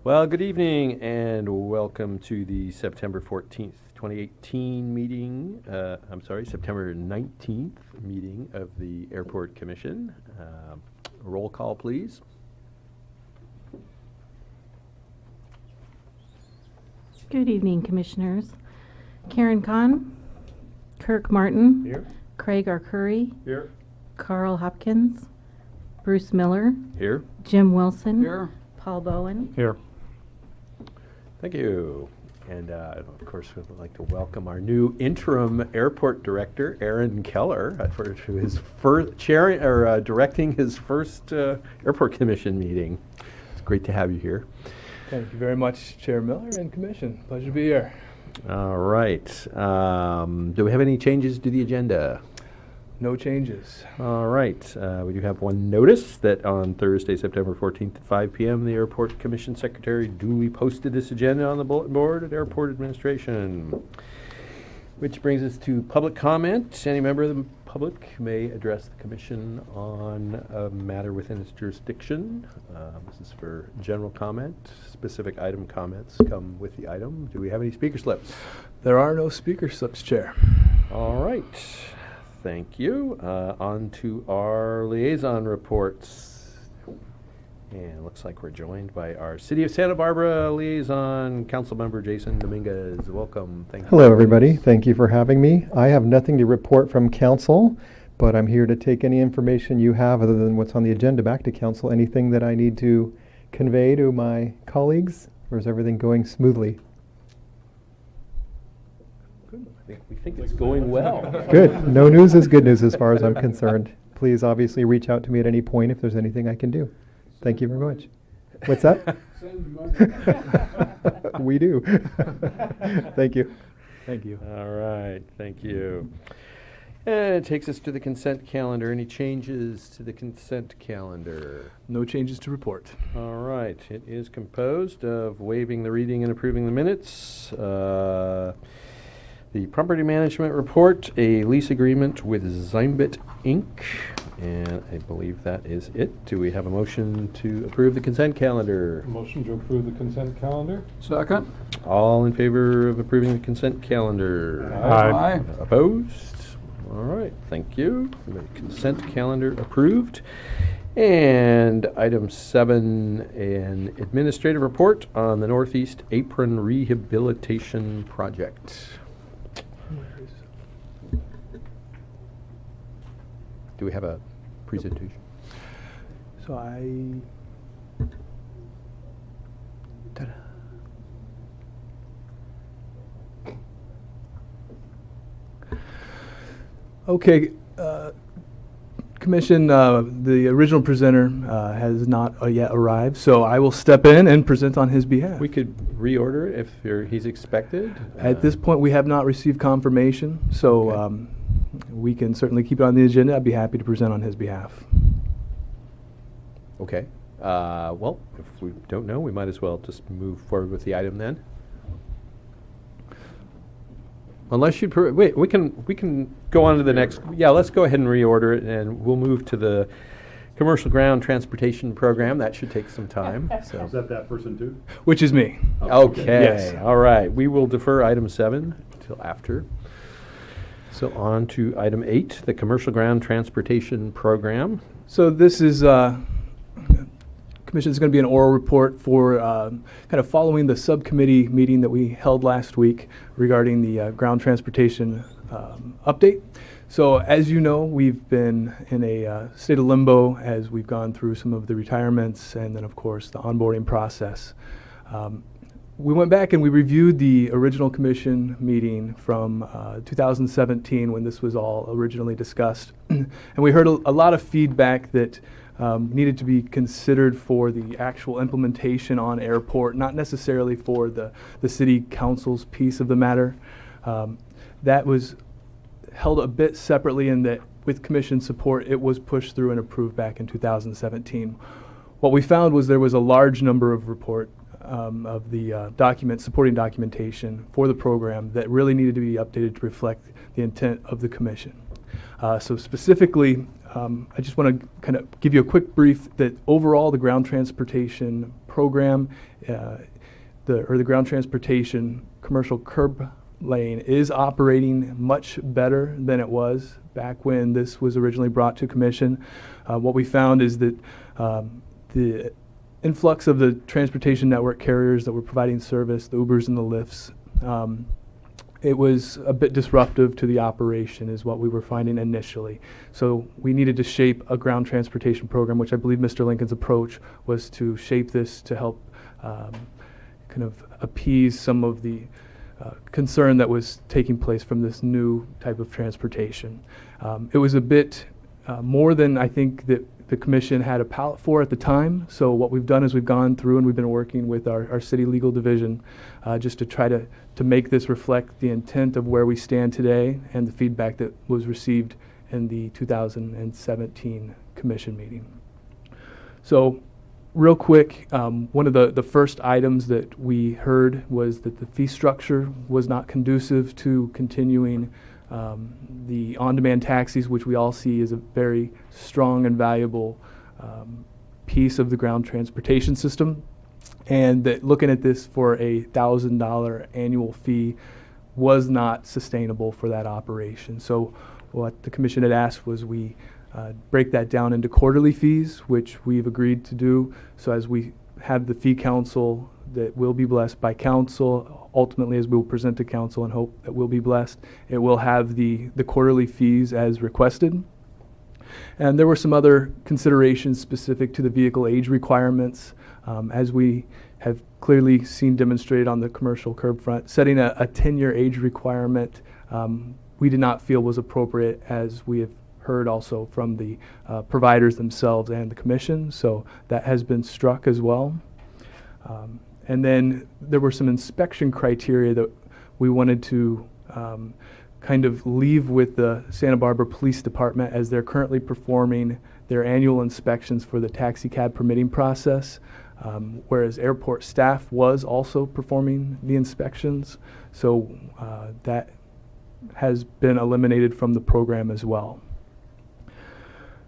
Well, good evening and welcome to the September 14th, 2018 meeting, September 19th meeting of the Airport Commission. Roll call, please. Good evening, Commissioners. Karen Kahn, Kirk Martin, Here. Craig Arcuri, Here. Carl Hopkins, Bruce Miller, Here. Jim Wilson, Here. Paul Bowen. Here. Thank you. And of course, we'd like to welcome our new interim airport director, Aaron Keller, to his first directing his first Airport Commission meeting. It's great to have you here. Thank you very much, Chair Miller and Commission. Pleasure to be here. All right. Do we have any changes to the agenda? No changes. All right. We do have one notice that on Thursday, September 14th at 5 p.m., the Airport Commission Secretary duly posted this agenda on the bulletin board at Airport Administration. Which brings us to public comment. Any member of the public may address the Commission on a matter within its jurisdiction. This is for general comment. Specific item comments come with the item. Do we have any speaker slips? There are no speaker slips, Chair. All right. Thank you. On to our liaison reports. And it looks like we're joined by our City of Santa Barbara liaison, Councilmember Jason Dominguez. Welcome. Thank you. Hello, everybody. Thank you for having me. I have nothing to report from council, but I'm here to take any information you have other than what's on the agenda back to council. Anything that I need to convey to my colleagues, or is everything going smoothly? We think it's going well. Good. No news is good news as far as I'm concerned. Please obviously reach out to me at any point if there's anything I can do. Thank you very much. What's that? We do. Thank you. Thank you. All right. Thank you. And it takes us to the consent calendar. Any changes to the consent calendar? No changes to report. All right. It is composed of waiving the reading and approving the minutes. The property management report, a lease agreement with Zymbit Inc., and I believe that is it. Do we have a motion to approve the consent calendar? Motion to approve the consent calendar. Second. All in favor of approving the consent calendar? Aye. Opposed? All right, thank you. The consent calendar approved. And item 7, an administrative report on the Northeast Apron Rehabilitation Project. Do we have a presentation? So Ta-da. Okay, Commission, the original presenter has not yet arrived, so I will step in and present on his behalf. We could reorder it if he's expected. At this point, we have not received confirmation, so Okay. We can certainly keep it on the agenda. I'd be happy to present on his behalf. Okay. Well, if we don't know, we might as well just move forward with the item then. Unless you'd wait, we can go on to the next. Yeah, let's go ahead and reorder it, and we'll move to the Commercial Ground Transportation Program. That should take some time. So. Is that person too? Which is me. Okay. Yes. All right. We will defer item 7 until after. So on to item 8, the Commercial Ground Transportation Program. So this is, Commission is going to be an oral report for kind of following the subcommittee meeting that we held last week regarding the ground transportation update. So as you know, we've been in a state of limbo as we've gone through some of the retirements and then, of course, the onboarding process. We went back and we reviewed the original commission meeting from 2017 when this was all originally discussed. And we heard a lot of feedback that needed to be considered for the actual implementation on airport, not necessarily for the city council's piece of the matter. That was held a bit separately in that with commission support, it was pushed through and approved back in 2017. What we found was there was a large number of of the supporting documentation for the program that really needed to be updated to reflect the intent of the commission. So specifically, I just want to kind of give you a quick brief that overall the ground transportation program, the ground transportation commercial curb lane is operating much better than it was back when this was originally brought to commission. What we found is that the influx of the transportation network carriers that were providing service, the Ubers and the Lyfts, it was a bit disruptive to the operation is what we were finding initially. So we needed to shape a ground transportation program, which I believe Mr. Lincoln's approach was to shape this to help kind of appease some of the concern that was taking place from this new type of transportation. It was a bit more than I think that the commission had a palate for at the time. So what we've done is we've gone through and we've been working with our city legal division just to try to make this reflect the intent of where we stand today and the feedback that was received in the 2017 commission meeting. So real quick, one of the first items that we heard was that the fee structure was not conducive to continuing the on-demand taxis, which we all see as a very strong and valuable piece of the ground transportation system, and that looking at this for a $1,000 annual fee was not sustainable for that operation. So what the commission had asked was we break that down into quarterly fees, which we've agreed to do. So as we have the fee council that will be blessed by council, ultimately as we will present to council and hope that will be blessed, it will have the quarterly fees as requested. And there were some other considerations specific to the vehicle age requirements, as we have clearly seen demonstrated on the commercial curb front. Setting a 10-year age requirement we did not feel was appropriate, as we have heard also from the providers themselves and the commission, so that has been struck as well. And then there were some inspection criteria that we wanted to kind of leave with the Santa Barbara Police Department, as they're currently performing their annual inspections for the taxi cab permitting process, whereas airport staff was also performing the inspections. So that has been eliminated from the program as well.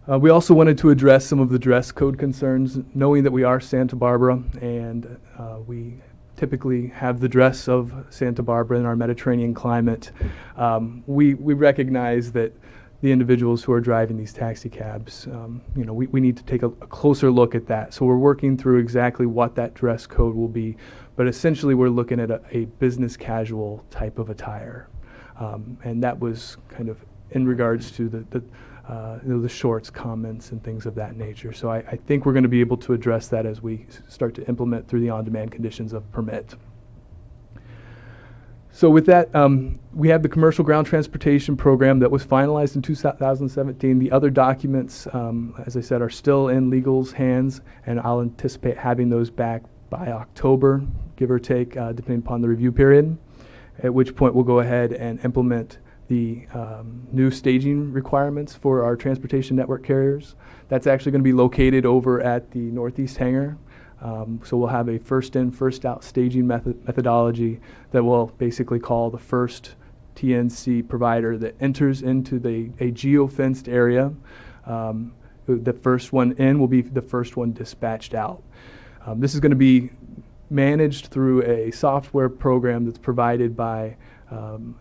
We also wanted to address some of the dress code concerns, knowing that we are Santa Barbara and we typically have the dress of Santa Barbara in our Mediterranean climate. We recognize that the individuals who are driving these taxi cabs, we need to take a closer look at that. So we're working through exactly what that dress code will be, but essentially we're looking at a business casual type of attire. And that was kind of in regards to the shorts comments and things of that nature. So I think we're going to be able to address that as we start to implement through the on-demand conditions of permit. So with that, we have the commercial ground transportation program that was finalized in 2017. The other documents, as I said, are still in legal's hands, and I'll anticipate having those back by October, give or take, depending upon the review period, at which point we'll go ahead and implement the new staging requirements for our transportation network carriers. That's actually going to be located over at the Northeast Hangar. So we'll have a first in, first out staging methodology that will basically call the first TNC provider that enters into a geo-fenced area. The first one in will be the first one dispatched out. This is going to be managed through a software program that's provided by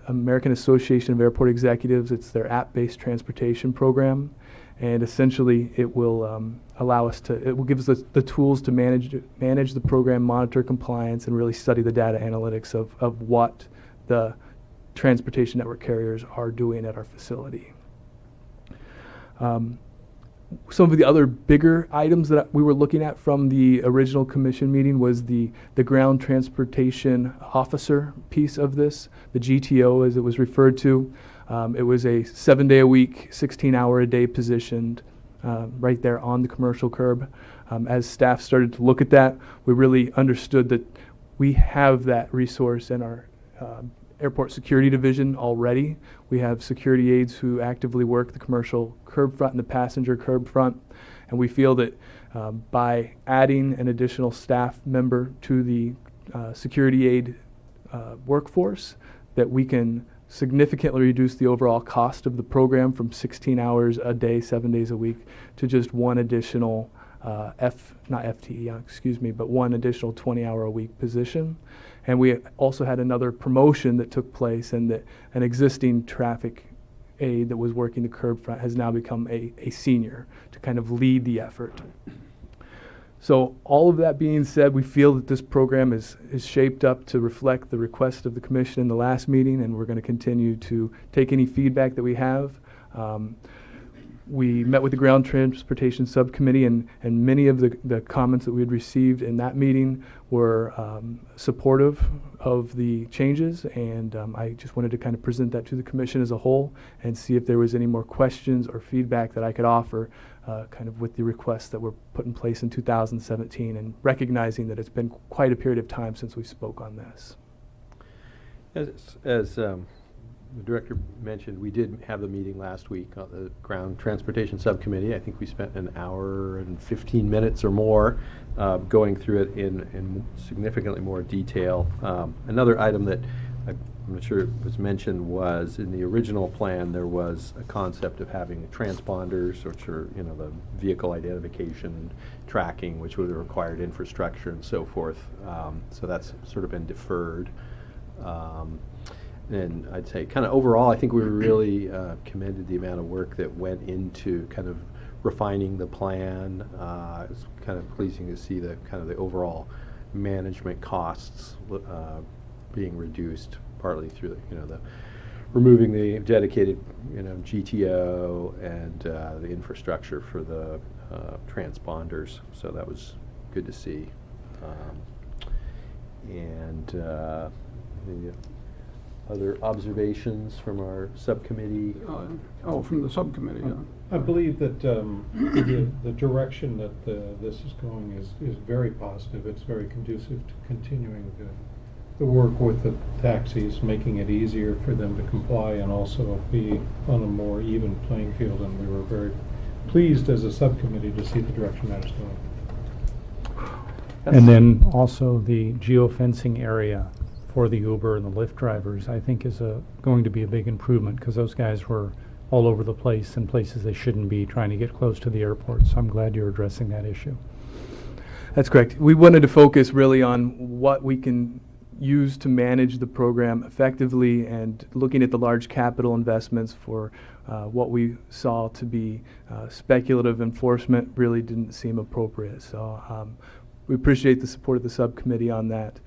American Association of Airport Executives. It's their app-based transportation program, and essentially it will allow us to, it will give us the tools to manage the program, monitor compliance, and really study the data analytics of what the transportation network carriers are doing at our facility. Some of the other bigger items that we were looking at from the original commission meeting was the ground transportation officer piece of this, the GTO as it was referred to. It was a 7-day-a-week, 16-hour-a-day positioned right there on the commercial curb. As staff started to look at that, we really understood that we have that resource in our airport security division already. We have security aides who actively work the commercial curb front and the passenger curb front, and we feel that by adding an additional staff member to the security aid workforce, that we can significantly reduce the overall cost of the program from 16 hours a day, 7 days a week, to just one additional not FTE, excuse me, but one additional 20-hour-a-week position. And we also had another promotion that took place, and that an existing traffic aide that was working the curb front has now become a senior to kind of lead the effort. So all of that being said, we feel that this program is shaped up to reflect the request of the commission in the last meeting, and we're going to continue to take any feedback that we have. We met with the Ground Transportation Subcommittee, and many of the comments that we had received in that meeting were supportive of the changes, and I just wanted to kind of present that to the commission as a whole and see if there was any more questions or feedback that I could offer kind of with the requests that were put in place in 2017, and recognizing that it's been quite a period of time since we spoke on this. As the director mentioned, we did have the meeting last week on the Ground Transportation Subcommittee. I think we spent an hour and 15 minutes or more going through it in significantly more detail. Another item that I'm not sure it was mentioned was in the original plan there was a concept of having transponders, which are the vehicle identification, tracking, which would have required infrastructure and so forth. So that's sort of been deferred. And I'd say kind of overall, I think we really commended the amount of work that went into kind of refining the plan. It's kind of pleasing to see the kind of the overall management costs being reduced, partly through the removing the dedicated GTO and the infrastructure for the transponders. So that was good to see. The other observations from our subcommittee? From the subcommittee, yeah. I believe that the direction that this is going is very positive. It's very conducive to continuing the work with the taxis, making it easier for them to comply and also be on a more even playing field. And we were very pleased as a subcommittee to see the direction that is going. And then also the geofencing area for the Uber and the Lyft drivers, I think is going to be a big improvement, because those guys were all over the place in places they shouldn't be, trying to get close to the airport. So I'm glad you're addressing that issue. That's correct. We wanted to focus really on what we can use to manage the program effectively, and looking at the large capital investments for what we saw to be speculative enforcement really didn't seem appropriate. So we appreciate the support of the subcommittee on that.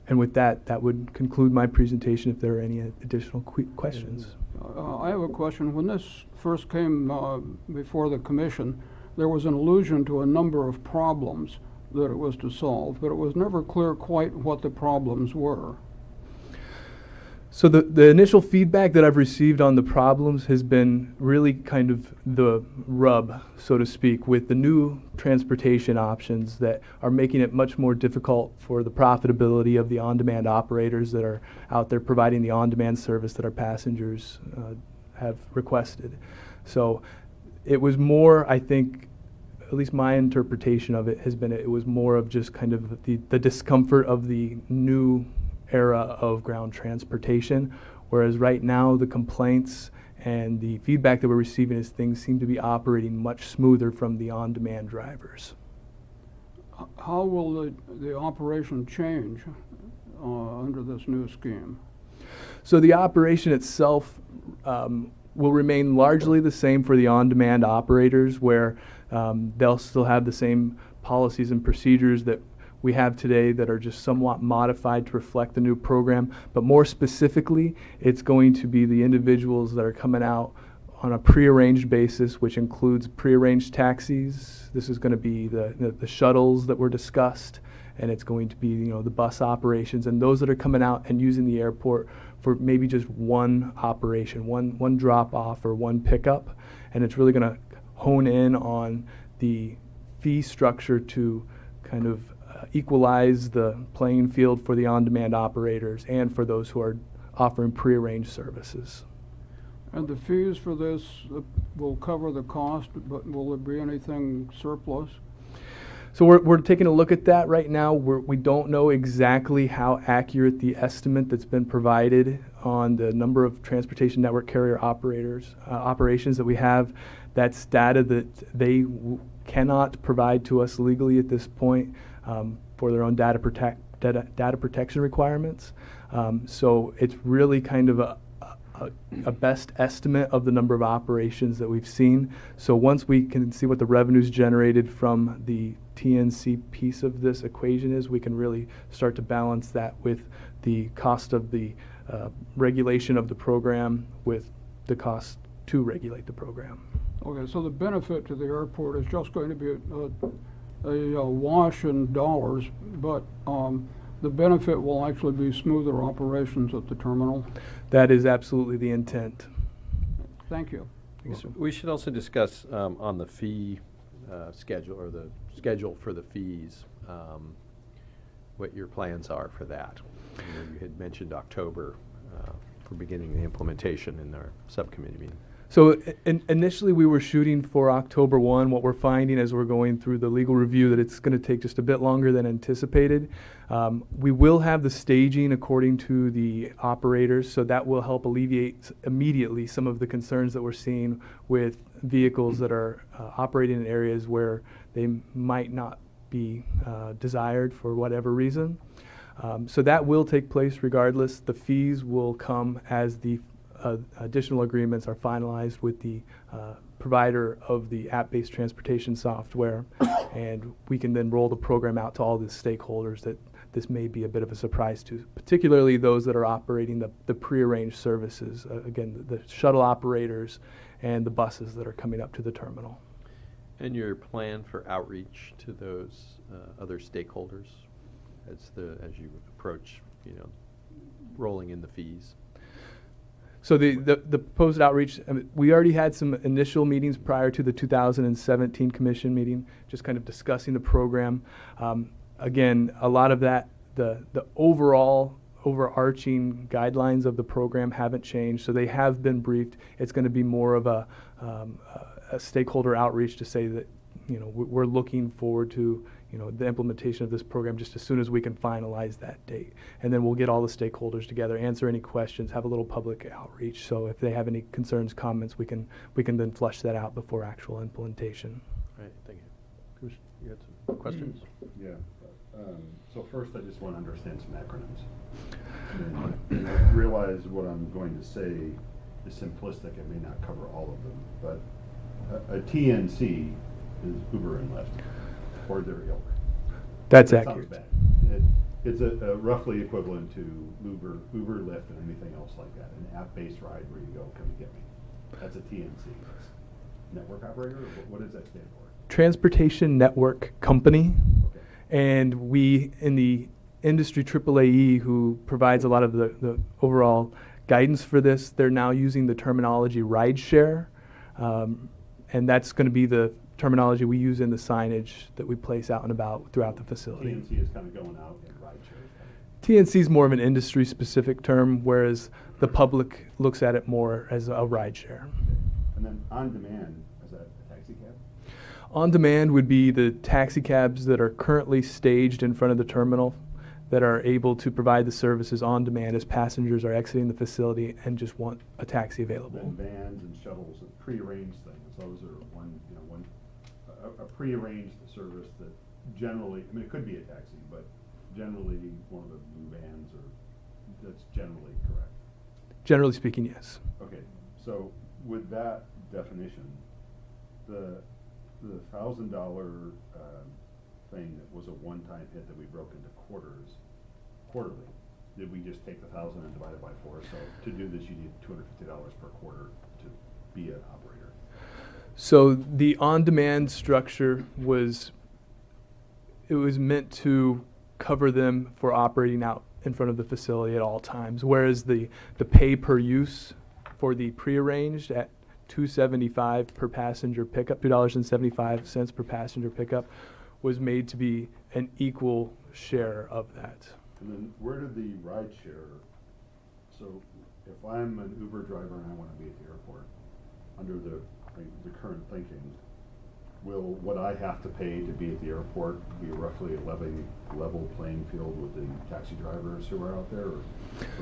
And with that, that would conclude my presentation if there are any additional questions. I have a question. When this first came before the commission, there was an allusion to a number of problems that it was to solve, but it was never clear quite what the problems were. So the initial feedback that I've received on the problems has been really kind of the rub, so to speak, with the new transportation options that are making it much more difficult for the profitability of the on-demand operators that are out there providing the on-demand service that our passengers have requested. So it was more, I think, at least my interpretation of it has been, it was more of just kind of the discomfort of the new era of ground transportation, whereas right now the complaints and the feedback that we're receiving is things seem to be operating much smoother from the on-demand drivers. How will the operation change under this new scheme? So the operation itself will remain largely the same for the on-demand operators, where they'll still have the same policies and procedures that we have today that are just somewhat modified to reflect the new program. But more specifically, it's going to be the individuals that are coming out on a prearranged basis, which includes prearranged taxis. This is going to be the shuttles that were discussed, and it's going to be the bus operations, and those that are coming out and using the airport for maybe just one operation, one drop off or one pickup. And it's really going to hone in on the fee structure to kind of equalize the playing field for the on-demand operators and for those who are offering prearranged services. And the fees for this will cover the cost, but will there be anything surplus? So we're taking a look at that right now. We don't know exactly how accurate the estimate that's been provided on the number of transportation network carrier operations that we have. That's data that they cannot provide to us legally at this point for their own data protection requirements. So it's really kind of a best estimate of the number of operations that we've seen. So once we can see what the revenues generated from the TNC piece of this equation is, we can really start to balance that with the cost of the regulation of the program with the cost to regulate the program. Okay, so the benefit to the airport is just going to be a wash in dollars, but the benefit will actually be smoother operations at the terminal. That is absolutely the intent. Thank you. We should also discuss on the fee schedule, or the schedule for the fees, what your plans are for that. You had mentioned October for beginning the implementation in our subcommittee meeting. So initially we were shooting for October 1. What we're finding as we're going through the legal review that it's going to take just a bit longer than anticipated. We will have the staging according to the operators, so that will help alleviate immediately some of the concerns that we're seeing with vehicles that are operating in areas where they might not be desired for whatever reason. So that will take place regardless. The fees will come as the additional agreements are finalized with the provider of the app-based transportation software, and we can then roll the program out to all the stakeholders that this may be a bit of a surprise to, particularly those that are operating the prearranged services, again, the shuttle operators and the buses that are coming up to the terminal. And your plan for outreach to those other stakeholders as you approach, rolling in the fees? So the proposed outreach, we already had some initial meetings prior to the 2017 commission meeting, just kind of discussing the program. Again, a lot of that, the overall overarching guidelines of the program haven't changed, so they have been briefed. It's going to be more of a stakeholder outreach to say that, we're looking forward to, the implementation of this program just as soon as we can finalize that date. And then we'll get all the stakeholders together, answer any questions, have a little public outreach. So if they have any concerns, comments, we can then flush that out before actual implementation. All right, thank you. Bruce, you had some questions? Yeah. So first, I just want to understand some acronyms. And I realize what I'm going to say is simplistic. It may not cover all of them, but a TNC is Uber and Lyft, or their ilk. That's that accurate. Sounds bad. It's a roughly equivalent to Uber, Lyft, and anything else like that. An app-based ride where you go, come and get me. That's a TNC. Network operator, or what does that stand for? Transportation Network Company. Okay. And we, in the industry AAAE, who provides a lot of the overall guidance for this, they're now using the terminology rideshare. And that's going to be the terminology we use in the signage that we place out and about throughout the facility. TNC is kind of going out and rideshare. TNC is more of an industry-specific term, whereas the public looks at it more as a rideshare. And then on demand, is that a taxi cab? On demand would be the taxi cabs that are currently staged in front of the terminal that are able to provide the services on demand as passengers are exiting the facility and just want a taxi available. And vans and shuttles and prearranged things. Those are a prearranged service that generally, it could be a taxi, but generally one of the blue vans, or that's generally correct. Generally speaking, yes. Okay, so with that definition, the $1,000 thing that was a one-time hit that we broke into quarterly, did we just take the 1,000 and divide it by 4? So to do this, you need $250 per quarter to be an operator. So the on-demand structure was meant to cover them for operating out in front of the facility at all times, whereas the pay per use for the prearranged at $2.75 per passenger pickup, $2.75 per passenger pickup, was made to be an equal share of that. And then where did the ride share, so if I'm an Uber driver and I want to be at the airport, under the current thinking, will what I have to pay to be at the airport be roughly a level playing field with the taxi drivers who are out there, or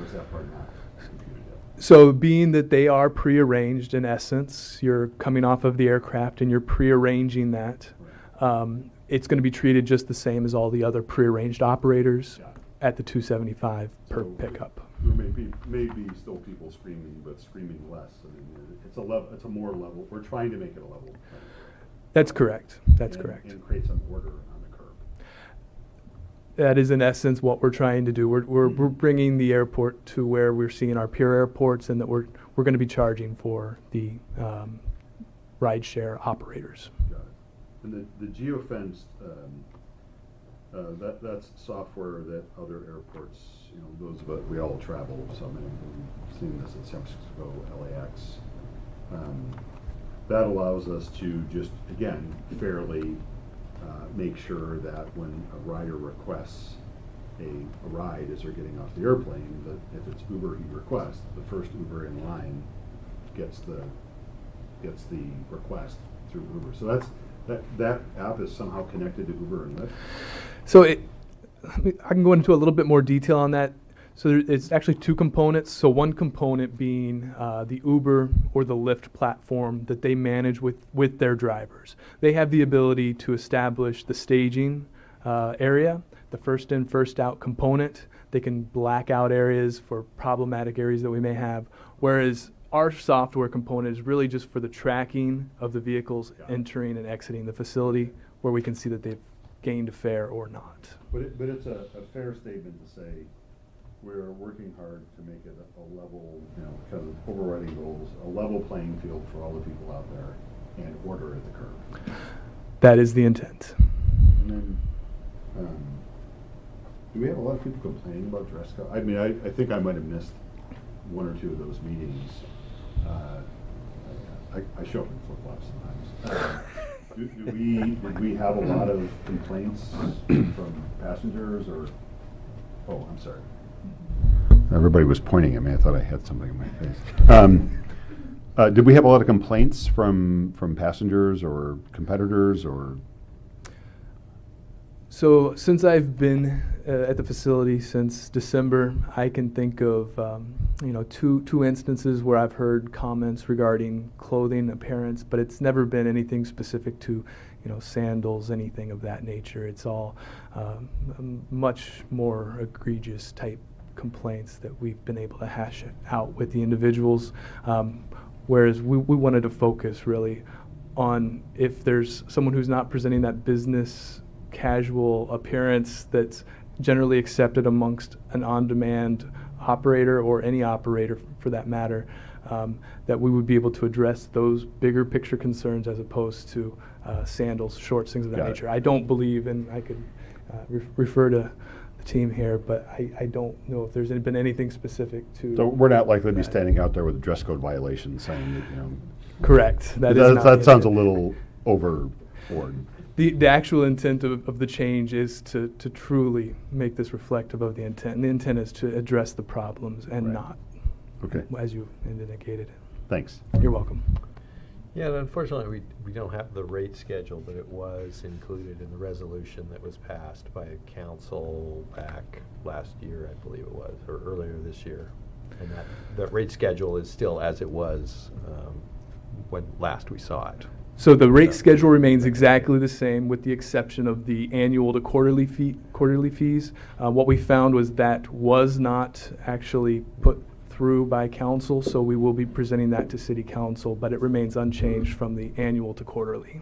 is that part not computed yet? So being that they are prearranged in essence, you're coming off of the aircraft and you're prearranging that. Right. It's going to be treated just the same as all the other prearranged operators Got it. at the $275 per So pickup. There may be still people screaming, but screaming less. I mean, it's a more level, we're trying to make it a level. playing field. That's correct. That's And- correct. And create some order on the curb. That is in essence what we're trying to do. We're bringing the airport to where we're seeing our peer airports, and that we're going to be charging for the rideshare operators. Got it. And the geofence, that's software that other airports, those of us, we all travel, so many, we've seen this at San Francisco, LAX. That allows us to just, again, fairly make sure that when a rider requests a ride as they're getting off the airplane, that if it's Uber he requests, the first Uber in line gets the request through Uber. So that app is somehow connected to Uber and Lyft. So I can go into a little bit more detail on that. So it's actually two components. So one component being the Uber or the Lyft platform that they manage with their drivers. They have the ability to establish the staging area, the first in, first out component. They can black out areas for problematic areas that we may have, whereas our software component is really just for the tracking of the vehicles entering and exiting the facility, where we can see that they've gained a fare or not. But it's a fair statement to say we're working hard to make it a level, kind of overriding goals, a level playing field for all the people out there and order at the curb. That is the intent. And then, do we have a lot of people complaining about dress code? I mean, I think I might have missed one or two of those meetings. I show up in flip-flops sometimes. Did we have a lot of complaints from passengers or? Oh, I'm sorry. Everybody was pointing at me. I thought I had something in my face. Did we have a lot of complaints from passengers or competitors or? So since I've been at the facility since December, I can think of two instances where I've heard comments regarding clothing, appearance, but it's never been anything specific to sandals, anything of that nature. It's all much more egregious type complaints that we've been able to hash out with the individuals, whereas we wanted to focus really on if there's someone who's not presenting that business casual appearance that's generally accepted amongst an on-demand operator or any operator for that matter, that we would be able to address those bigger picture concerns as opposed to sandals, shorts, things of that Got it. nature. I don't believe, and I could refer to the team here, but I don't know if there's been anything specific to. So we're not likely to be that. standing out there with a dress code violation saying that, Correct. That is not that the sounds a intent. little overboard. The actual intent of the change is to truly make this reflective of the intent. And the intent is to address the problems and Right. not, Okay, as you indicated. thanks. You're welcome. Yeah, and unfortunately, we don't have the rate schedule, but it was included in the resolution that was passed by council back last year, I believe it was, or earlier this year. And that rate schedule is still as it was when last we saw it. So the rate schedule remains exactly the same with the exception of the annual to quarterly fees. What we found was that was not actually put through by council, so we will be presenting that to city council, but it remains unchanged from the annual to quarterly.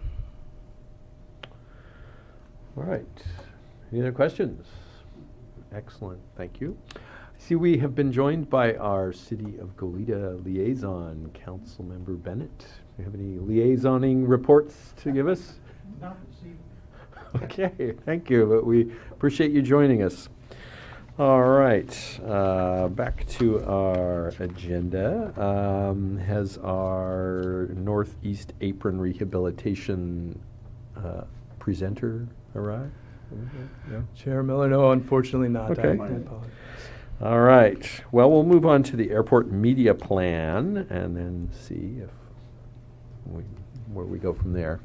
All right. Any other questions? Excellent. Thank you. See, we have been joined by our City of Goleta liaison, Councilmember Bennett. Do you have any liaisoning reports to give us? Not this evening. Okay, thank you. But we appreciate you joining us. All right, back to our agenda. Has our Northeast Apron Rehabilitation presenter arrived? No? Chair Miller, no, unfortunately not. Okay. I apologize. All right. Well, we'll move on to the airport media plan and then see if where we go from there.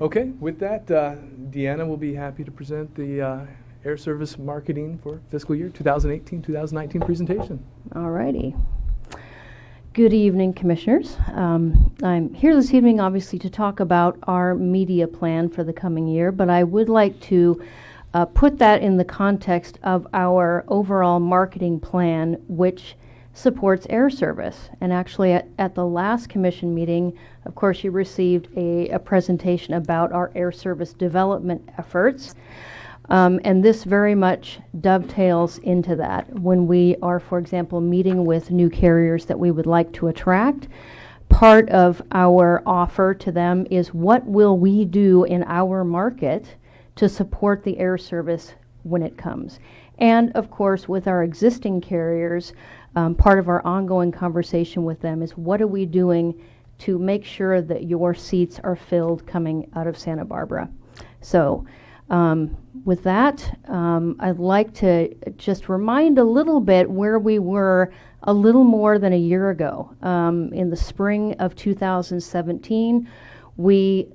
Okay, with that, Deanna will be happy to present the air service marketing for fiscal year 2018-2019 presentation. Alrighty. Good evening, Commissioners. I'm here this evening, obviously, to talk about our media plan for the coming year, but I would like to put that in the context of our overall marketing plan, which supports air service. And actually, at the last Commission meeting, of course, you received a presentation about our air service development efforts. And this very much dovetails into that. When we are, for example, meeting with new carriers that we would like to attract, part of our offer to them is what will we do in our market to support the air service when it comes. And of course, with our existing carriers, part of our ongoing conversation with them is what are we doing to make sure that your seats are filled coming out of Santa Barbara. So with that, I'd like to just remind a little bit where we were a little more than a year ago. In the spring of 2017, we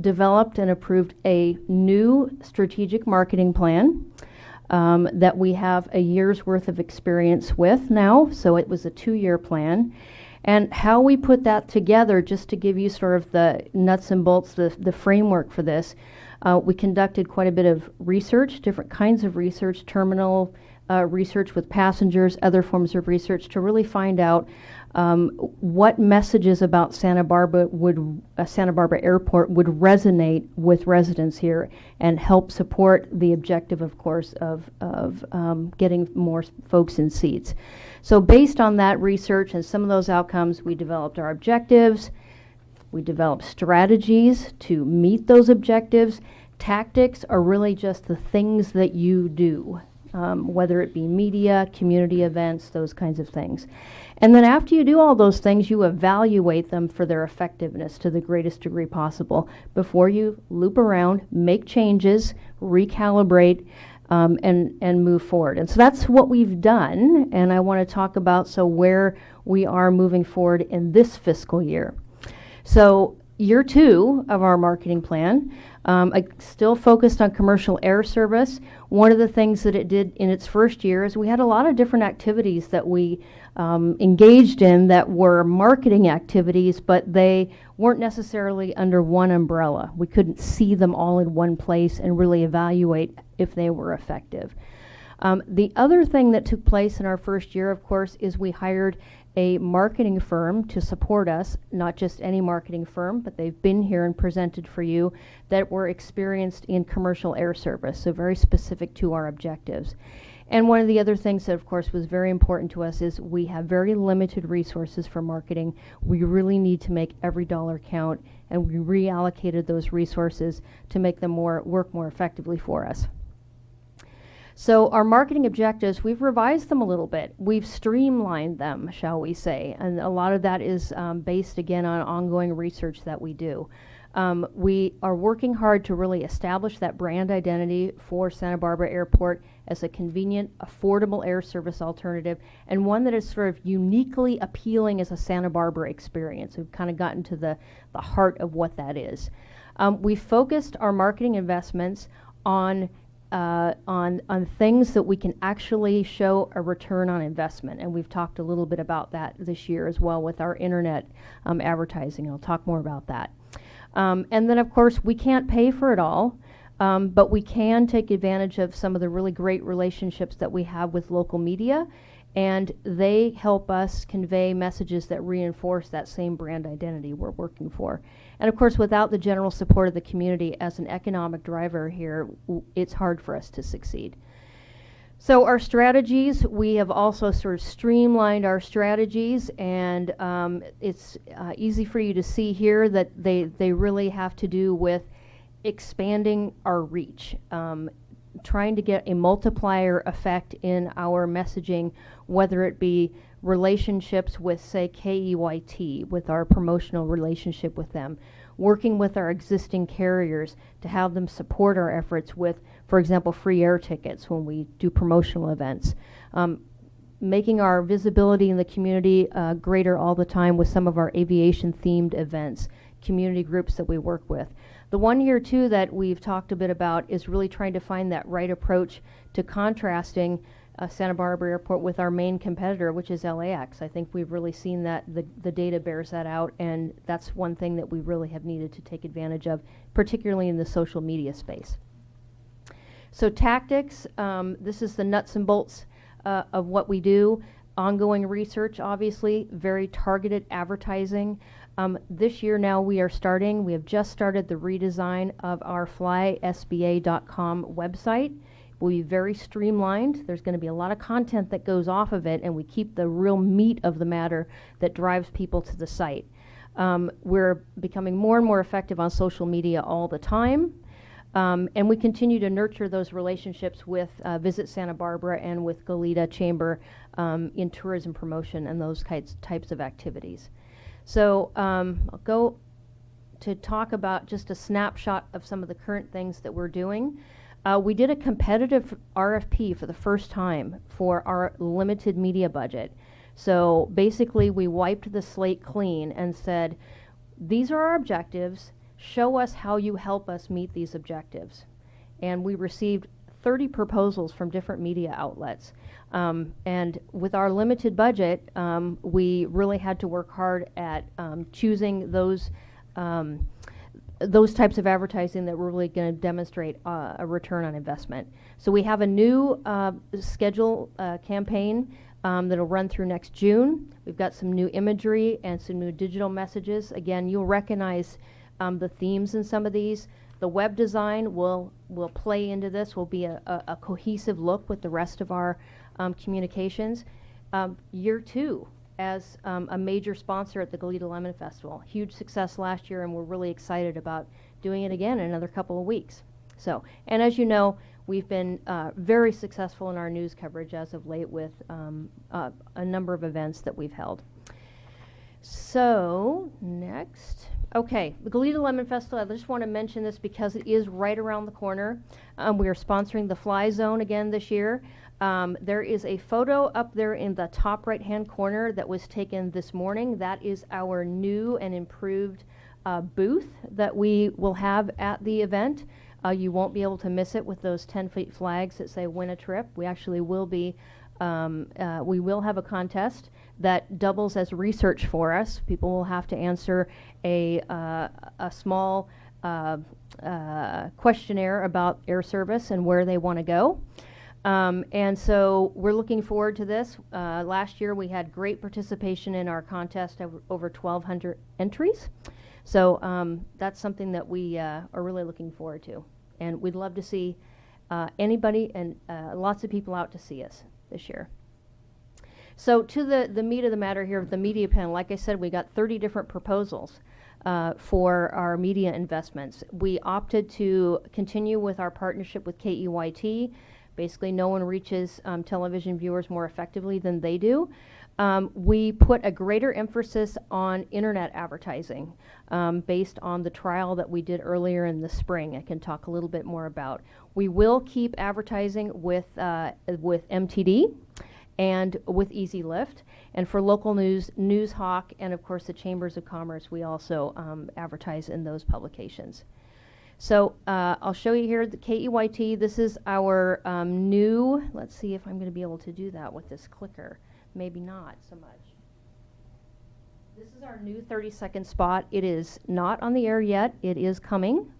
developed and approved a new strategic marketing plan that we have a year's worth of experience with now. So it was a 2-year plan. And how we put that together, just to give you sort of the nuts and bolts, the framework for this, we conducted quite a bit of research, different kinds of research, terminal research with passengers, other forms of research to really find out what messages about Santa Barbara Airport would resonate with residents here and help support the objective, of course, of getting more folks in seats. So based on that research and some of those outcomes, we developed our objectives. We develop strategies to meet those objectives. Tactics are really just the things that you do, whether it be media, community events, those kinds of things. And then after you do all those things, you evaluate them for their effectiveness to the greatest degree possible before you loop around, make changes, recalibrate, and move forward. And so that's what we've done, and I want to talk about where we are moving forward in this fiscal year. So year 2 of our marketing plan, I still focused on commercial air service. One of the things that it did in its first year is we had a lot of different activities that we engaged in that were marketing activities, but they weren't necessarily under one umbrella. We couldn't see them all in one place and really evaluate if they were effective. The other thing that took place in our first year, of course, is we hired a marketing firm to support us, not just any marketing firm, but they've been here and presented for you, that were experienced in commercial air service, so very specific to our objectives. And one of the other things that, of course, was very important to us is we have very limited resources for marketing. We really need to make every dollar count, and we reallocated those resources to make them work more effectively for us. So our marketing objectives, we've revised them a little bit. We've streamlined them, shall we say, and a lot of that is based, again, on ongoing research that we do. We are working hard to really establish that brand identity for Santa Barbara Airport as a convenient, affordable air service alternative, and one that is sort of uniquely appealing as a Santa Barbara experience. We've kind of gotten to the heart of what that is. We focused our marketing investments on things that we can actually show a return on investment, and we've talked a little bit about that this year as well with our internet advertising. I'll talk more about that. And then, of course, we can't pay for it all, but we can take advantage of some of the really great relationships that we have with local media, and they help us convey messages that reinforce that same brand identity we're working for. And of course, without the general support of the community as an economic driver here, it's hard for us to succeed. So our strategies, we have also sort of streamlined our strategies, and it's easy for you to see here that they really have to do with expanding our reach, trying to get a multiplier effect in our messaging, whether it be relationships with, say, KEYT, with our promotional relationship with them, working with our existing carriers to have them support our efforts with, for example, free air tickets when we do promotional events, making our visibility in the community greater all the time with some of our aviation-themed events, community groups that we work with. The one here, too, that we've talked a bit about is really trying to find that right approach to contrasting Santa Barbara Airport with our main competitor, which is LAX. I think we've really seen that the data bears that out, and that's one thing that we really have needed to take advantage of, particularly in the social media space. So tactics, this is the nuts and bolts of what we do. Ongoing research, obviously, very targeted advertising. This year now we have just started the redesign of our flysba.com website. Will be very streamlined. There's going to be a lot of content that goes off of it, and we keep the real meat of the matter that drives people to the site. We're becoming more and more effective on social media all the time. And we continue to nurture those relationships with Visit Santa Barbara and with Goleta Chamber in tourism promotion and those types of activities. So I'll go to talk about just a snapshot of some of the current things that we're doing. We did a competitive RFP for the first time for our limited media budget. So basically we wiped the slate clean and said, these are our objectives. Show us how you help us meet these objectives. And we received 30 proposals from different media outlets. And with our limited budget, we really had to work hard at choosing those types of advertising that were really going to demonstrate a return on investment. So we have a new schedule campaign that'll run through next June. We've got some new imagery and some new digital messages. Again, you'll recognize the themes in some of these. The web design will play into this, will be a cohesive look with the rest of our communications. Year 2 as a major sponsor at the Goleta Lemon Festival. Huge success last year, and we're really excited about doing it again in another couple of weeks. So, and as you know, we've been very successful in our news coverage as of late with a number of events that we've held. So, next. Okay, the Goleta Lemon Festival, I just want to mention this because it is right around the corner. We are sponsoring the Fly Zone again this year. There is a photo up there in the top right-hand corner that was taken this morning. That is our new and improved booth that we will have at the event. You won't be able to miss it with those 10-foot flags that say win a trip. We actually will be, we will have a contest that doubles as research for us. People will have to answer a small questionnaire about air service and where they want to go. And so we're looking forward to this. Last year we had great participation in our contest, over 1,200 entries. So that's something that we are really looking forward to. And we'd love to see anybody and lots of people out to see us this year. So to the meat of the matter here of the media panel, like I said, we got 30 different proposals for our media investments. We opted to continue with our partnership with KEYT. Basically, no one reaches television viewers more effectively than they do. We put a greater emphasis on internet advertising based on the trial that we did earlier in the spring. I can talk a little bit more about. We will keep advertising with MTD and with Easy Lift. And for local news, NewsHawk, and of course the Chambers of Commerce, we also advertise in those publications. So I'll show you here the KEYT. This is our new, let's see if I'm going to be able to do that with this clicker. Maybe not so much. This is our new 30-second spot. It is not on the air yet. It is coming.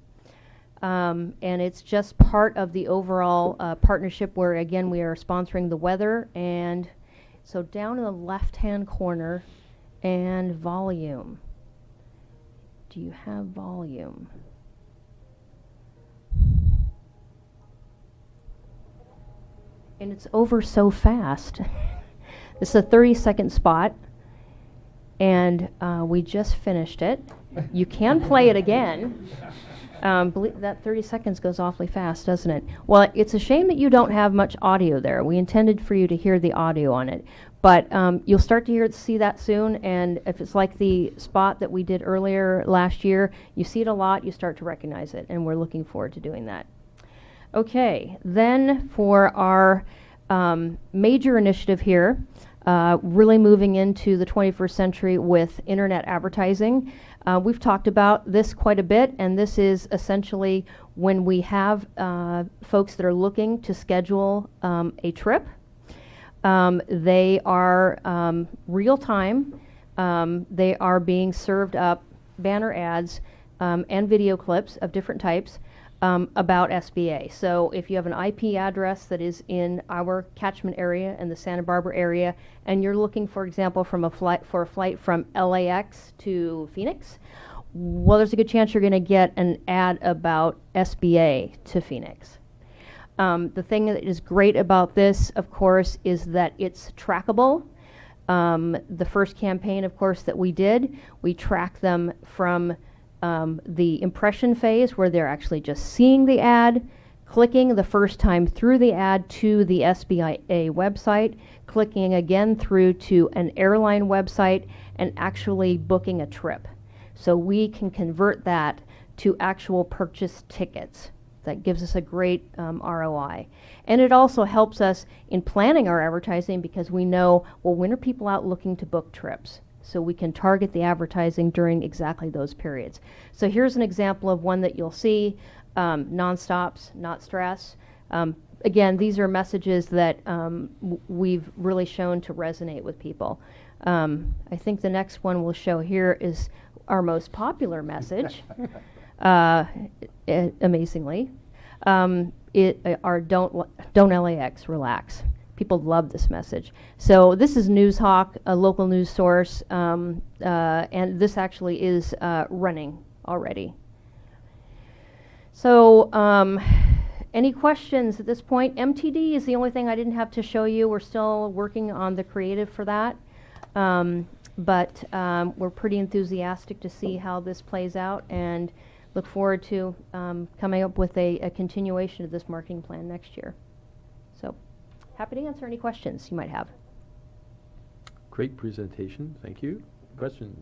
And it's just part of the overall partnership where, again, we are sponsoring the weather. And so down in the left-hand corner, and volume. Do you have volume? And it's over so fast. This is a 30-second spot, and we just finished it. You can play it again. That 30 seconds goes awfully fast, doesn't it? Well, it's a shame that you don't have much audio there. We intended for you to hear the audio on it. But you'll start to see that soon, and if it's like the spot that we did earlier last year, you see it a lot, you start to recognize it, and we're looking forward to doing that. Okay, then for our major initiative here, really moving into the 21st century with internet advertising. We've talked about this quite a bit, and this is essentially when we have folks that are looking to schedule a trip. They are real time. They are being served up banner ads and video clips of different types about SBA. So if you have an IP address that is in our catchment area in the Santa Barbara area, and you're looking, for example, for a flight from LAX to Phoenix, well, there's a good chance you're going to get an ad about SBA to Phoenix. The thing that is great about this, of course, is that it's trackable. The first campaign, of course, that we did, we tracked them from the impression phase, where they're actually just seeing the ad, clicking the first time through the ad to the SBA website, clicking again through to an airline website, and actually booking a trip. So we can convert that to actual purchase tickets. That gives us a great ROI. And it also helps us in planning our advertising, because we know, well, when are people out looking to book trips? So we can target the advertising during exactly those periods. So here's an example of one that you'll see, non-stops, not stress. Again, these are messages that we've really shown to resonate with people. I think the next one we'll show here is our most popular message. Amazingly, our don't LAX, relax. People love this message. So this is NewsHawk, a local news source, and this actually is running already. So any questions at this point? MTD is the only thing I didn't have to show you. We're still working on the creative for that. But we're pretty enthusiastic to see how this plays out, and look forward to coming up with a continuation of this marketing plan next year. So happy to answer any questions you might have. Great presentation. Thank you. Questions?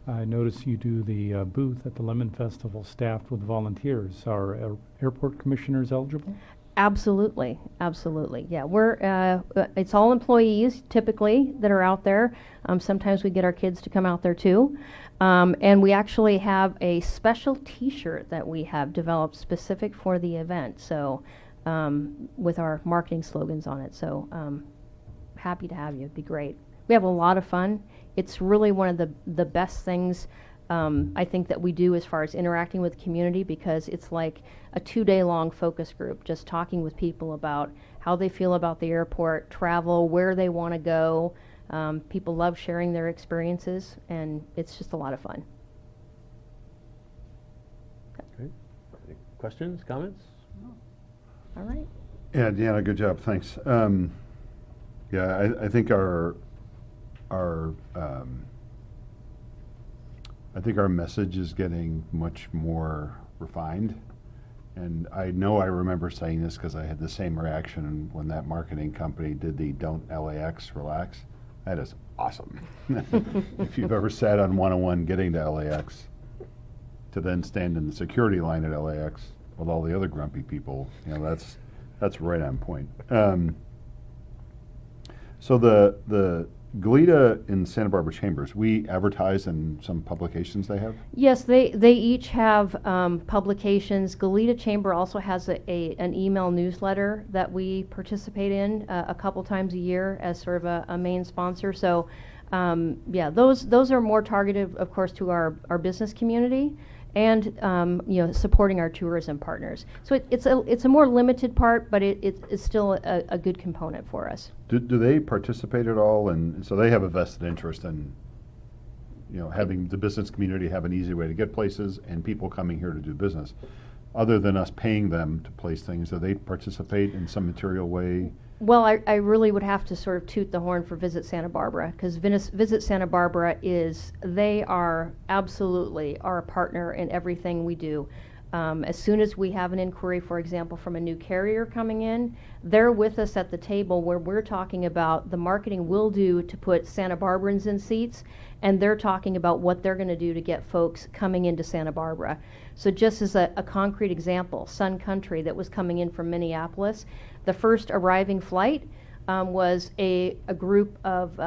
I notice you do the booth at the Lemon Festival staffed with volunteers. Are airport commissioners eligible? Absolutely, absolutely. Yeah, it's all employees typically that are out there. Sometimes we get our kids to come out there too. And we actually have a special T-shirt that we have developed specific for the event. So with our marketing slogans on it. So happy to have you. It'd be great. We have a lot of fun. It's really one of the best things I think that we do as far as interacting with the community, because it's like a 2-day-long focus group, just talking with people about how they feel about the airport, travel, where they want to go. People love sharing their experiences, and it's just a lot of fun. Great. Any questions, comments? All right. Yeah, Deanna, good job. Thanks. Yeah, I think our message is getting much more refined. And I know I remember saying this because I had the same reaction when that marketing company did the Don't LAX, Relax. That is awesome. If you've ever sat on 101 getting to LAX, to then stand in the security line at LAX with all the other grumpy people, that's right on point. So the Goleta in Santa Barbara Chambers, we advertise in some publications they have? Yes, they each have publications. Goleta Chamber also has an email newsletter that we participate in a couple times a year as sort of a main sponsor. So yeah, those are more targeted, of course, to our business community, and supporting our tourism partners. So it's a more limited part, but it's still a good component for us. Do they participate at all? And so they have a vested interest in having the business community have an easy way to get places and people coming here to do business. Other than us paying them to place things, do they participate in some material way? Well, I really would have to sort of toot the horn for Visit Santa Barbara, because Visit Santa Barbara they are absolutely our partner in everything we do. As soon as we have an inquiry, for example, from a new carrier coming in, they're with us at the table where we're talking about the marketing we'll do to put Santa Barbarans in seats, and they're talking about what they're going to do to get folks coming into Santa Barbara. So just as a concrete example, Sun Country that was coming in from Minneapolis, the first arriving flight, was a group of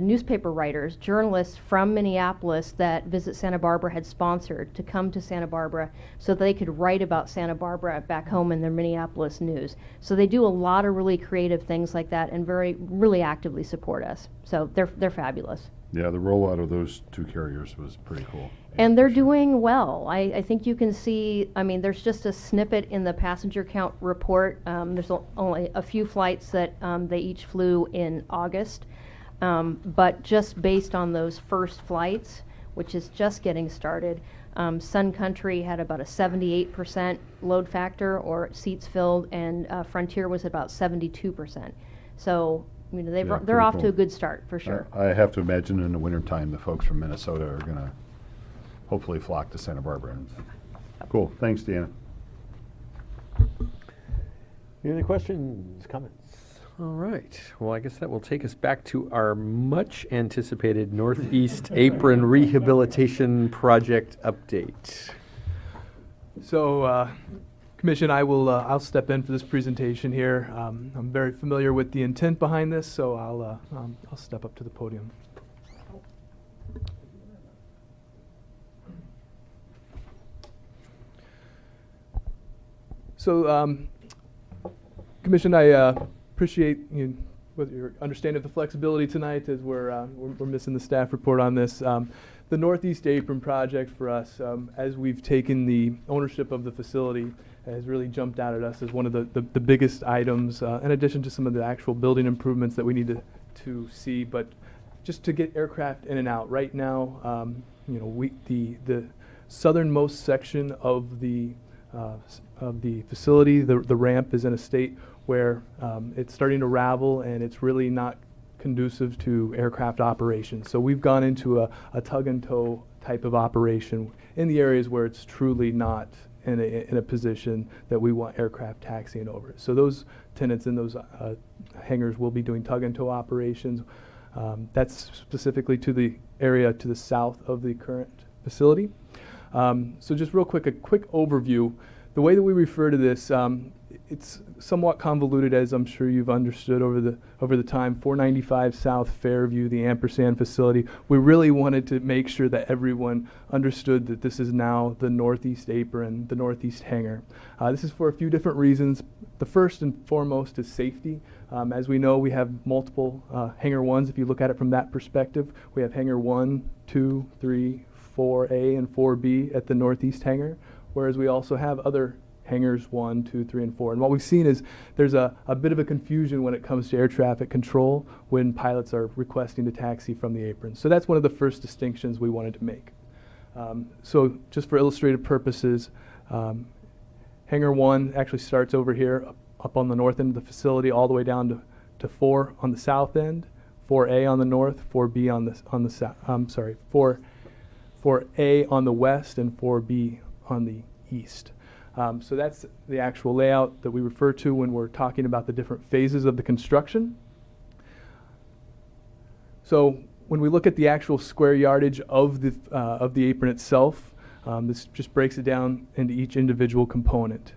newspaper writers, journalists from Minneapolis that Visit Santa Barbara had sponsored to come to Santa Barbara so they could write about Santa Barbara back home in their Minneapolis news. So they do a lot of really creative things like that and really actively support us. So they're fabulous. Yeah, the rollout of those 2 carriers was pretty cool. And they're doing well. I think you can see, I mean, there's just a snippet in the passenger count report. There's only a few flights that they each flew in August. But just based on those first flights, which is just getting started, Sun Country had about a 78% load factor or seats filled, and Frontier was about 72%. So, you know, they're off to a good start for sure. I have to imagine in the wintertime the folks from Minnesota are going to hopefully flock to Santa Barbara. Cool. Thanks, Deanna. Any other questions, comments? All right. Well, I guess that will take us back to our much anticipated Northeast Apron Rehabilitation Project update. So, Commission, I'll step in for this presentation here. I'm very familiar with the intent behind this, so I'll step up to the podium. So, Commission, I appreciate your understanding of the flexibility tonight, as we're missing the staff report on this. The Northeast Apron project for us, as we've taken the ownership of the facility, has really jumped out at us as one of the biggest items, in addition to some of the actual building improvements that we need to see. But just to get aircraft in and out right now, the southernmost section of the facility, the ramp is in a state where it's starting to ravel, and it's really not conducive to aircraft operations. So we've gone into a tug and tow type of operation in the areas where it's truly not in a position that we want aircraft taxiing over it. So those tenants in those hangars will be doing tug and tow operations. That's specifically to the area to the south of the current facility. So just real quick, a quick overview. The way that we refer to this, it's somewhat convoluted, as I'm sure you've understood over the time. 495 South Fairview, the Ampersand facility. We really wanted to make sure that everyone understood that this is now the Northeast Apron, the Northeast Hangar. This is for a few different reasons. The first and foremost is safety. As we know, we have multiple Hangar 1s. If you look at it from that perspective, we have Hangar 1, 2, 3, 4A, and 4B at the Northeast Hangar, whereas we also have other hangars 1, 2, 3, and 4. And what we've seen is there's a bit of a confusion when it comes to air traffic control when pilots are requesting to taxi from the apron. So that's one of the first distinctions we wanted to make. So just for illustrative purposes, Hangar 1 actually starts over here up on the north end of the facility all the way down to 4 on the south end, 4A on the north, 4B on the south. 4A on the west and 4B on the east. So that's the actual layout that we refer to when we're talking about the different phases of the construction. So when we look at the actual square yardage of the apron itself, this just breaks it down into each individual component.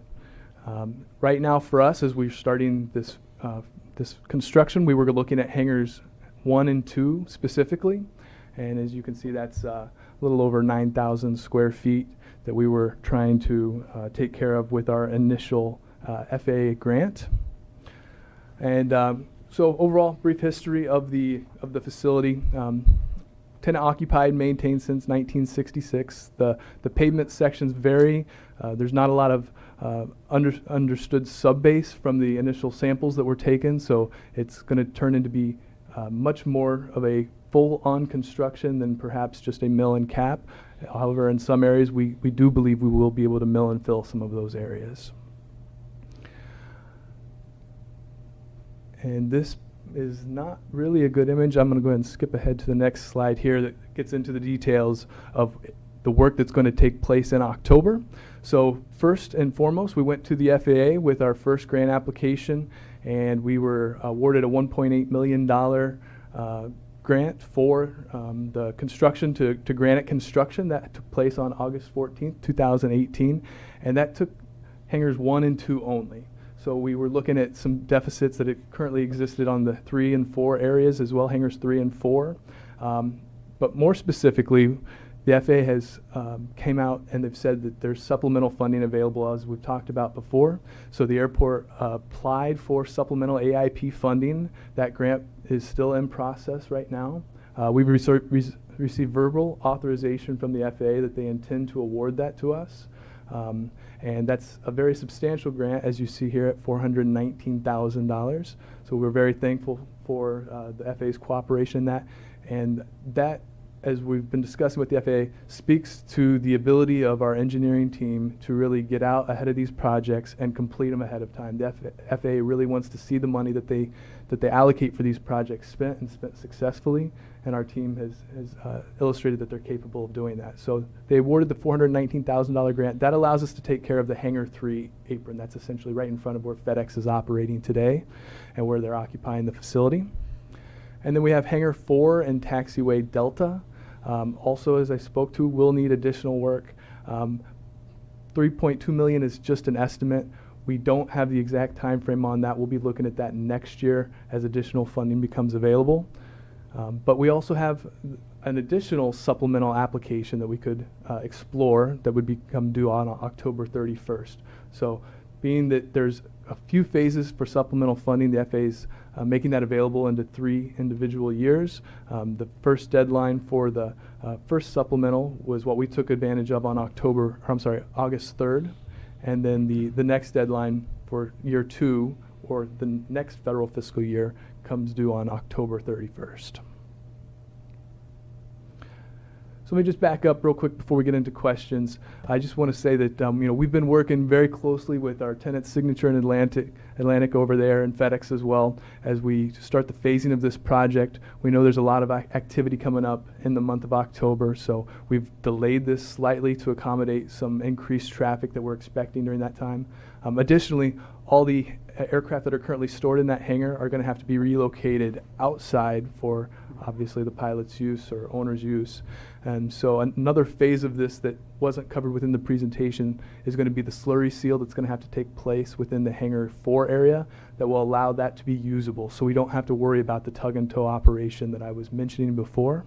Right now for us, as we're starting this construction, we were looking at hangars 1 and 2 specifically. And as you can see, that's a little over 9,000 square feet that we were trying to take care of with our initial FAA grant. And so overall, brief history of the facility. Tenant occupied, maintained since 1966. The pavement sections vary. There's not a lot of understood subbase from the initial samples that were taken, so it's going to turn into be much more of a full-on construction than perhaps just a mill and cap. However, in some areas, we do believe we will be able to mill and fill some of those areas. And this is not really a good image. I'm going to go ahead and skip ahead to the next slide here that gets into the details of the work that's going to take place in October. So first and foremost, we went to the FAA with our first grant application, and we were awarded a $1.8 million grant for the construction to Granite Construction. That took place on August 14th, 2018, and that took hangars 1 and 2 only. So we were looking at some deficits that currently existed on the 3 and 4 areas as well, hangars 3 and 4. But more specifically, the FAA has came out and they've said that there's supplemental funding available, as we've talked about before. So the airport applied for supplemental AIP funding. That grant is still in process right now. We've received verbal authorization from the FAA that they intend to award that to us. And that's a very substantial grant, as you see here, at $419,000. So we're very thankful for the FAA's cooperation in that. And that, as we've been discussing with the FAA, speaks to the ability of our engineering team to really get out ahead of these projects and complete them ahead of time. The FAA really wants to see the money that they allocate for these projects spent successfully, and our team has illustrated that they're capable of doing that. So they awarded the $419,000 grant. That allows us to take care of the Hangar 3 apron. That's essentially right in front of where FedEx is operating today and where they're occupying the facility. And then we have Hangar 4 and Taxiway Delta. Also, as I spoke to, will need additional work. $3.2 million is just an estimate. We don't have the exact time frame on that. We'll be looking at that next year as additional funding becomes available. But we also have an additional supplemental application that we could explore that would become due on October 31st. So being that there's a few phases for supplemental funding, the FAA's making that available into 3 individual years. The first deadline for the first supplemental was what we took advantage of on August 3rd. And then the next deadline for year 2, or the next federal fiscal year, comes due on October 31st. So let me just back up real quick before we get into questions. I just want to say that we've been working very closely with our tenant Signature and Atlantic over there, and FedEx as well, as we start the phasing of this project. We know there's a lot of activity coming up in the month of October, so we've delayed this slightly to accommodate some increased traffic that we're expecting during that time. Additionally, all the aircraft that are currently stored in that hangar are going to have to be relocated outside for obviously the pilot's use or owner's use. And so another phase of this that wasn't covered within the presentation is going to be the slurry seal that's going to have to take place within the Hangar 4 area that will allow that to be usable, so we don't have to worry about the tug and tow operation that I was mentioning before.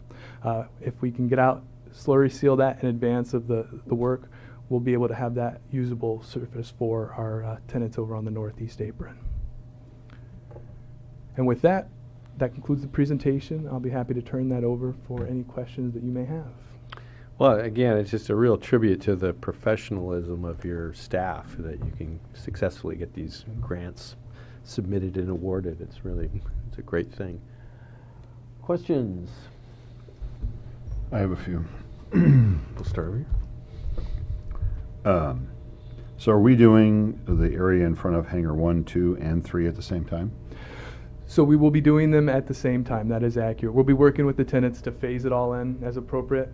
If we can get out, slurry seal that in advance of the work, we'll be able to have that usable surface for our tenants over on the Northeast Apron. And with that, that concludes the presentation. I'll be happy to turn that over for any questions that you may have. Well, again, it's just a real tribute to the professionalism of your staff that you can successfully get these grants submitted and awarded. It's a great thing. Questions? I have a few. We'll start over here. So are we doing the area in front of Hangar 1, 2, and 3 at the same time? So we will be doing them at the same time. That is accurate. We'll be working with the tenants to phase it all in as appropriate.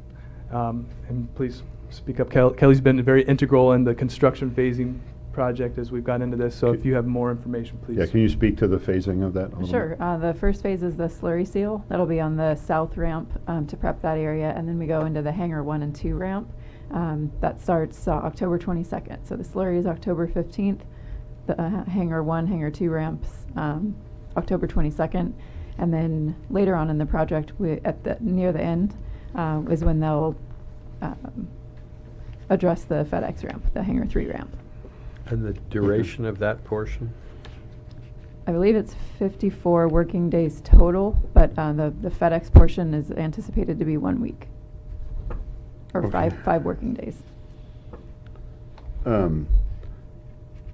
And please speak up. Kelly's been very integral in the construction phasing project as we've got into this. So if you have more information, please. Yeah, can you speak to the phasing of that a little Sure. bit? The first phase is the slurry seal. That'll be on the south ramp to prep that area. And then we go into the Hangar 1 and 2 ramp. That starts October 22nd. So the slurry is October 15th. The Hangar 1, Hangar 2 ramps October 22nd, and then later on in the project, near the end, is when they'll address the FedEx ramp, the Hangar 3 ramp. And the duration of that portion? I believe it's 54 working days total, but the FedEx portion is anticipated to be 1 week, or Okay. five working days.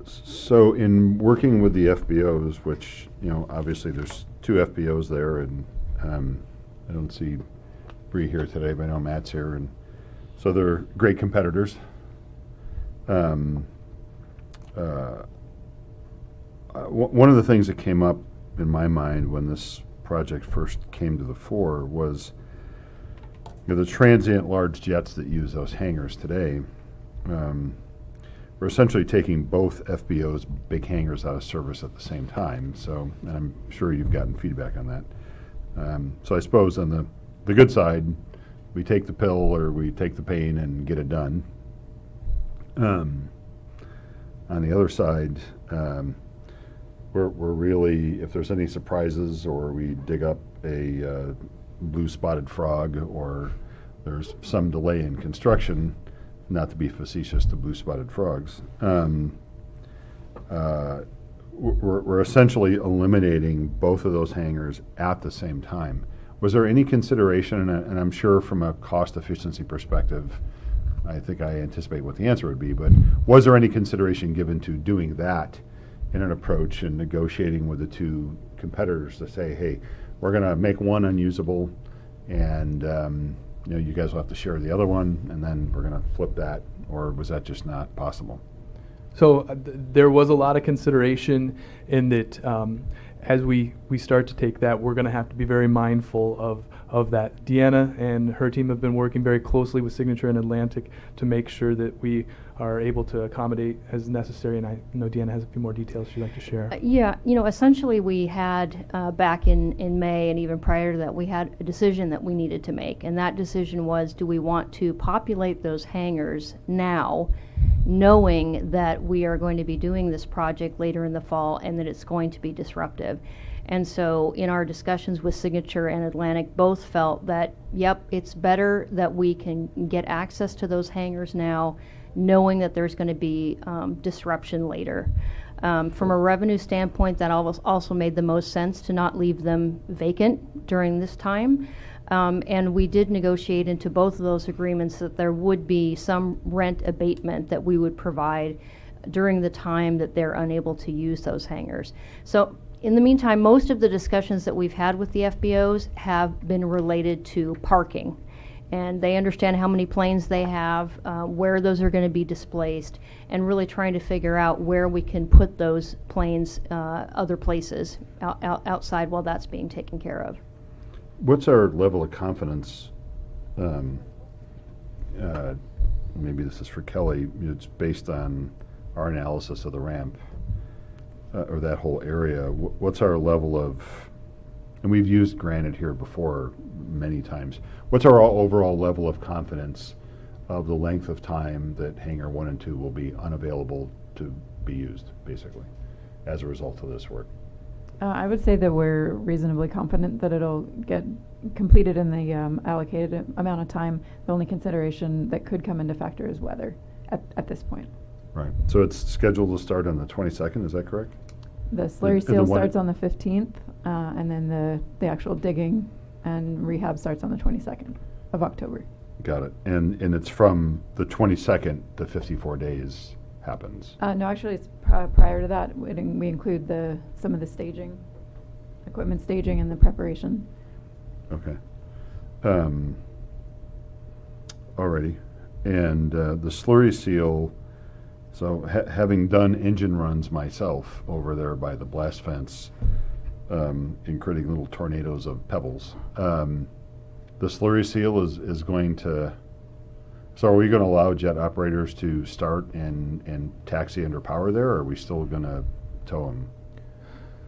So in working with the FBOs, which, obviously there's 2 FBOs there, and I don't see Bree here today, but I know Matt's here, and so they're great competitors. One of the things that came up in my mind when this project first came to the fore was the transient large jets that use those hangars today. We're essentially taking both FBO's big hangars out of service at the same time. So, and I'm sure you've gotten feedback on that. So I suppose on the good side, we take the pill or we take the pain and get it done. On the other side, we're really, if there's any surprises or we dig up a blue spotted frog or there's some delay in construction, not to be facetious to blue spotted frogs, we're essentially eliminating both of those hangars at the same time. Was there any consideration, and I'm sure from a cost efficiency perspective, I think I anticipate what the answer would be, but was there any consideration given to doing that in an approach and negotiating with the two competitors to say, hey, we're going to make one unusable and you guys will have to share the other one, and then we're going to flip that, or was that just not possible? So there was a lot of consideration in that as we start to take that, we're going to have to be very mindful of that. Deanna and her team have been working very closely with Signature and Atlantic to make sure that we are able to accommodate as necessary, and I know Deanna has a few more details she'd like to share. Yeah, essentially we had back in May and even prior to that, we had a decision that we needed to make, and that decision was, do we want to populate those hangars now, knowing that we are going to be doing this project later in the fall and that it's going to be disruptive. And so in our discussions with Signature and Atlantic, both felt that, yep, it's better that we can get access to those hangars now, knowing that there's going to be disruption later. From a revenue standpoint, that also made the most sense to not leave them vacant during this time. And we did negotiate into both of those agreements that there would be some rent abatement that we would provide during the time that they're unable to use those hangars. So in the meantime, most of the discussions that we've had with the FBOs have been related to parking. And they understand how many planes they have, where those are going to be displaced, and really trying to figure out where we can put those planes other places outside while that's being taken care of. What's our level of confidence? Maybe this is for Kelly. It's based on our analysis of the ramp or that whole area. What's our level of, and we've used granite here before many times, what's our overall level of confidence of the length of time that hangar 1 and 2 will be unavailable to be used, basically, as a result of this work? I would say that we're reasonably confident that it'll get completed in the allocated amount of time. The only consideration that could come into factor is weather at this point. Right. So it's scheduled to start on the 22nd, is that correct? The slurry And the seal one- starts on the 15th, and then the actual digging and rehab starts on the 22nd of October. Got it. And it's from the 22nd to 54 days happens. No, actually, it's prior to that. We include some of the staging, equipment staging, and the preparation. Okay. Alrighty. And the slurry seal, so having done engine runs myself over there by the blast fence, in creating little tornadoes of pebbles, the slurry seal is going to, so are we going to allow jet operators to start and taxi under power there, or are we still going to tow them?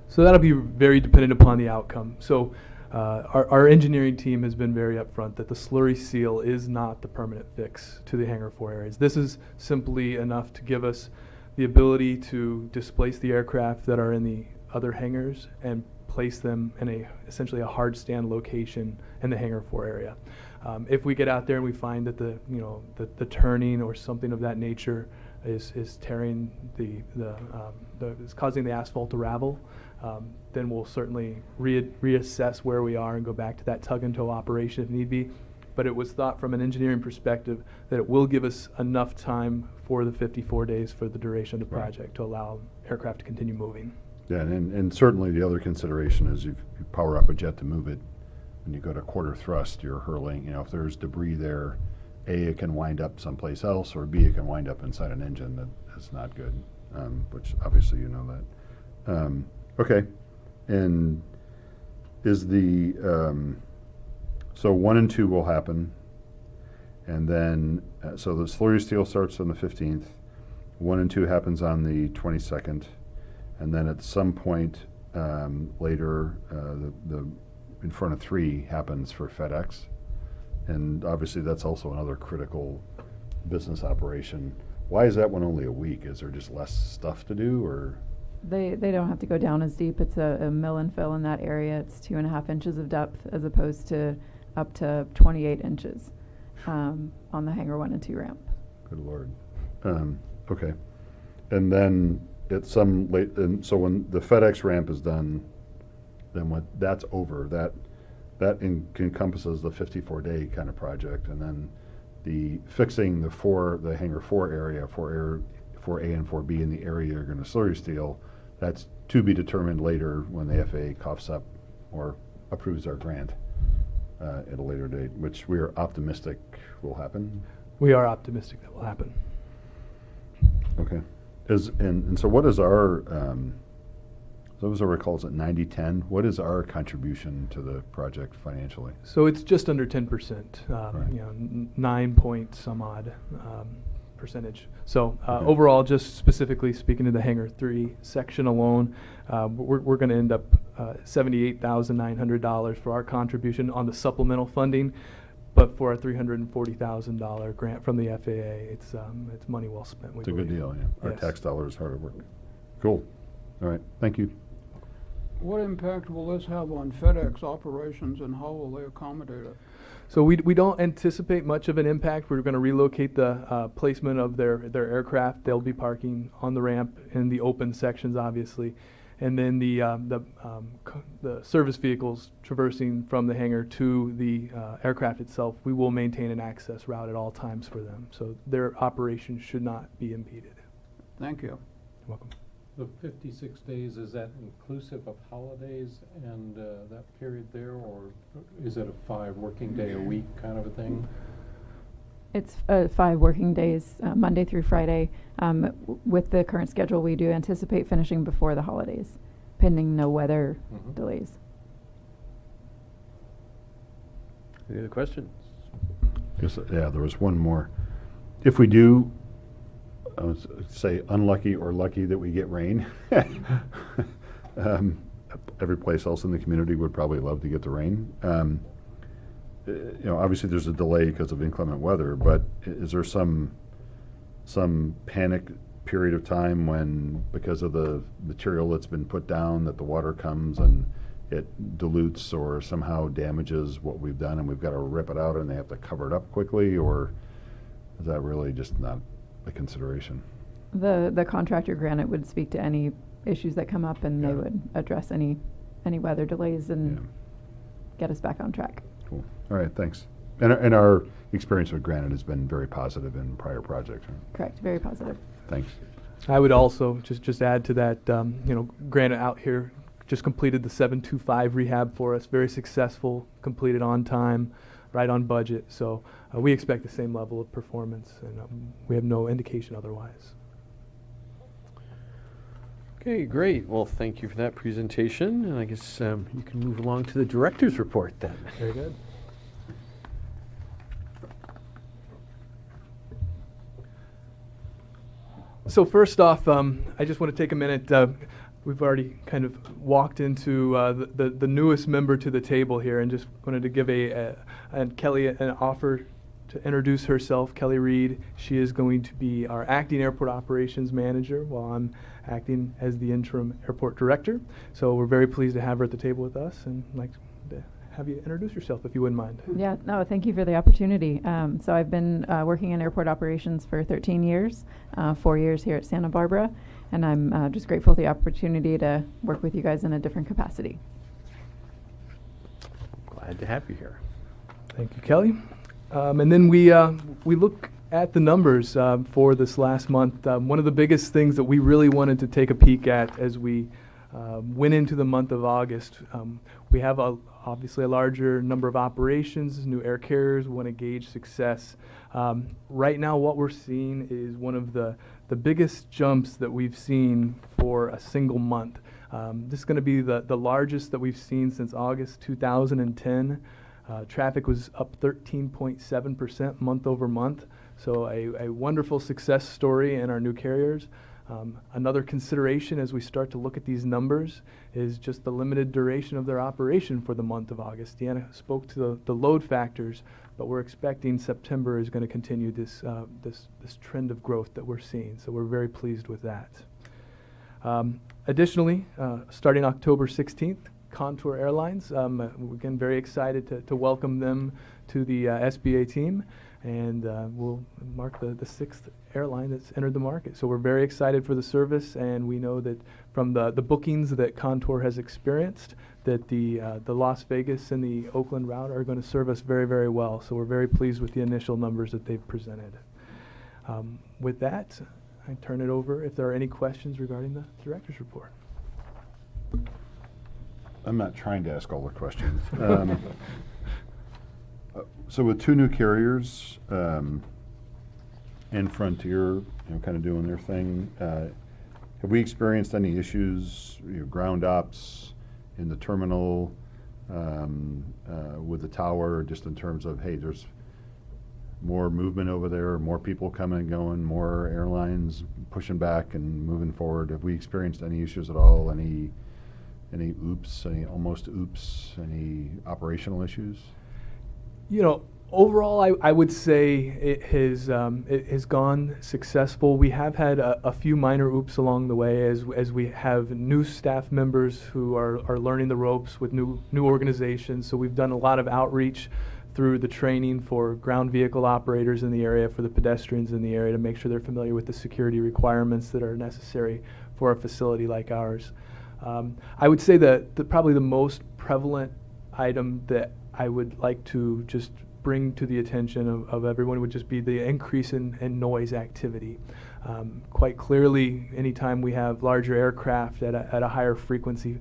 So that'll be very dependent upon the outcome. So our engineering team has been very upfront that the slurry seal is not the permanent fix to the Hangar 4 areas. This is simply enough to give us the ability to displace the aircraft that are in the other hangars and place them in essentially a hard stand location in the Hangar 4 area. If we get out there and we find that the turning or something of that nature is tearing is causing the asphalt to ravel, then we'll certainly reassess where we are and go back to that tug and tow operation if need be. But it was thought from an engineering perspective that it will give us enough time for the 54 days for the duration of the project to allow aircraft to continue moving. Yeah, and certainly the other consideration is if you power up a jet to move it, when you go to quarter thrust, you're hurling, if there's debris there, A, it can wind up someplace else, or B, it can wind up inside an engine that is not good, which obviously you know that. Okay, and is the, so 1 and 2 will happen, and then, so the slurry steel starts on the 15th, 1 and 2 happens on the 22nd, and then at some point later, the in front of 3 happens for FedEx, and obviously that's also another critical business operation. Why is that one only a week? Is there just less stuff to do, or? They don't have to go down as deep. It's a mill and fill in that area. It's 2.5 inches of depth as opposed to up to 28 inches on the hangar 1 and 2 ramp. Good Lord. Okay. And then at some late, and so when the FedEx ramp is done, then what? That's over. That encompasses the 54-day kind of project, and then the fixing the hangar 4 area, 4A and 4B in the area you're going to slurry steel. That's to be determined later when the FAA coughs up or approves our grant at a later date, which we are optimistic will happen. We are optimistic that will happen. Okay. And so what is our, those are calls it 90-10. What is our contribution to the project financially? So it's just under 10%, Right. 9 point some odd percentage. So Okay. overall, just specifically speaking to the Hangar 3 section alone, we're going to end up $78,900 for our contribution on the supplemental funding. But for a $340,000 grant from the FAA, it's money well spent. It's a good deal, yeah. Our Yes. tax dollars hard at work. Cool. All right, thank you. What impact will this have on FedEx operations, and how will they accommodate it? So we don't anticipate much of an impact. We're going to relocate the placement of their aircraft. They'll be parking on the ramp in the open sections, obviously, and then the service vehicles traversing from the hangar to the aircraft itself. We will maintain an access route at all times for them, so their operation should not be impeded. Thank you. You're welcome. The 56 days, is that inclusive of holidays and that period there, or is it a 5 working day a week kind of a thing? It's 5 working days, Monday through Friday. With the current schedule, we do anticipate finishing before the holidays, pending no weather delays. Any other questions? Guess, yeah, there was one more. If we do, I would say unlucky or lucky that we get rain. Every place else in the community would probably love to get the rain. Obviously there's a delay because of inclement weather, but is there some panic period of time when, because of the material that's been put down, that the water comes and it dilutes or somehow damages what we've done and we've got to rip it out and they have to cover it up quickly, or is that really just not a consideration? The contractor granted would speak to any issues that come up, and Yeah. they would address any weather delays and Yeah. get us back on track. Cool. All right, thanks. And our experience with Granite has been very positive in prior projects. Right? Correct. Very positive. Thanks. I would also just add to that, Granite out here just completed the 725 rehab for us, very successful, completed on time, right on budget. So we expect the same level of performance, and we have no indication otherwise. Okay, great. Well, thank you for that presentation. And I guess you can move along to the director's report then. Very good. So first off, I just want to take a minute. We've already kind of walked into the newest member to the table here, and just wanted to give Kelly an offer to introduce herself. Kelly Reed. She is going to be our acting airport operations manager while I'm acting as the interim airport director. So we're very pleased to have her at the table with us, and I'd like to have you introduce yourself if you wouldn't mind. Yeah, no, thank you for the opportunity. So I've been working in airport operations for 13 years, 4 years here at Santa Barbara, and I'm just grateful for the opportunity to work with you guys in a different capacity. Glad to have you here. Thank you, Kelly. And then we look at the numbers for this last month. One of the biggest things that we really wanted to take a peek at as we went into the month of August, we have obviously a larger number of operations, new air carriers. We want to gauge success. Right now, what we're seeing is one of the biggest jumps that we've seen for a single month. This is going to be the largest that we've seen since August 2010. Traffic was up 13.7% month over month, so a wonderful success story in our new carriers. Another consideration as we start to look at these numbers is just the limited duration of their operation for the month of August. Deanna spoke to the load factors, but we're expecting September is going to continue this trend of growth that we're seeing, so we're very pleased with that. Additionally, starting October 16th, Contour Airlines, again, very excited to welcome them to the SBA team, and we'll mark the sixth airline that's entered the market. So we're very excited for the service, and we know that from the bookings that Contour has experienced, that the Las Vegas and the Oakland route are going to serve us very, very well. So we're very pleased with the initial numbers that they've presented. With that, I turn it over if there are any questions regarding the director's report. I'm not trying to ask all the questions. So with two new carriers and Frontier, kind of doing their thing, have we experienced any issues, ground ops in the terminal with the tower, just in terms of, hey, there's more movement over there, more people coming and going, more airlines pushing back and moving forward? Have we experienced any issues at all? Any oops, any almost oops, any operational issues? Overall, I would say it has gone successful. We have had a few minor oops along the way as we have new staff members who are learning the ropes with new organizations. So we've done a lot of outreach through the training for ground vehicle operators in the area, for the pedestrians in the area, to make sure they're familiar with the security requirements that are necessary for a facility like ours. I would say that probably the most prevalent item that I would like to just bring to the attention of everyone would just be the increase in noise activity. Quite clearly, anytime we have larger aircraft at a higher frequency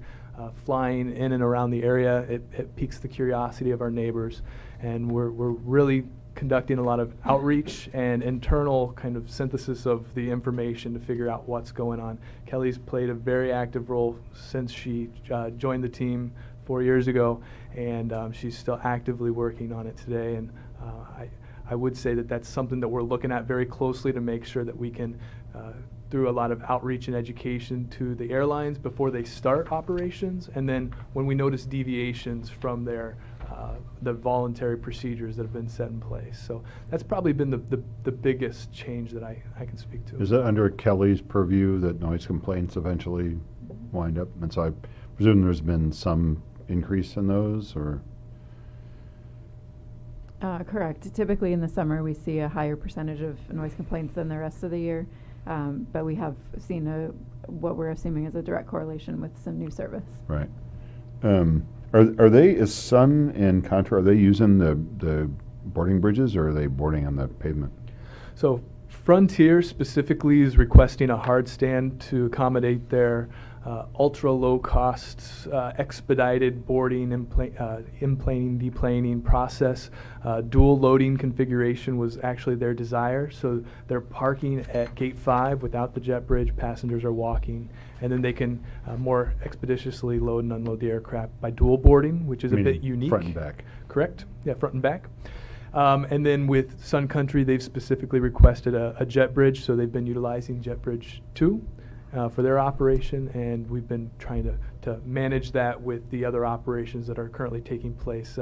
flying in and around the area, it piques the curiosity of our neighbors. And we're really conducting a lot of outreach and internal kind of synthesis of the information to figure out what's going on. Kelly's played a very active role since she joined the team 4 years ago, and she's still actively working on it today. And I would say that that's something that we're looking at very closely to make sure that we can, through a lot of outreach and education to the airlines before they start operations, and then when we notice deviations from the voluntary procedures that have been set in place. So that's probably been the biggest change that I can speak to. Is that under Kelly's purview that noise complaints eventually wind up? And so I presume there's been some increase in those, or? Correct. Typically in the summer we see a higher percentage of noise complaints than the rest of the year, but we have seen what we're assuming is a direct correlation with some new service. Right. Is Sun and Contour, are they using the boarding bridges, or are they boarding on the pavement? So Frontier specifically is requesting a hard stand to accommodate their ultra low cost expedited boarding, implaning, deplaning process. Dual loading configuration was actually their desire. So they're parking at Gate 5 without the jet bridge. Passengers are walking, and then they can more expeditiously load and unload the aircraft by dual boarding, which is a bit unique. Front and back. Correct. Yeah, front and back. And then with Sun Country, they've specifically requested a jet bridge, so they've been utilizing Jet Bridge 2 for their operation, and we've been trying to manage that with the other operations that are currently taking place.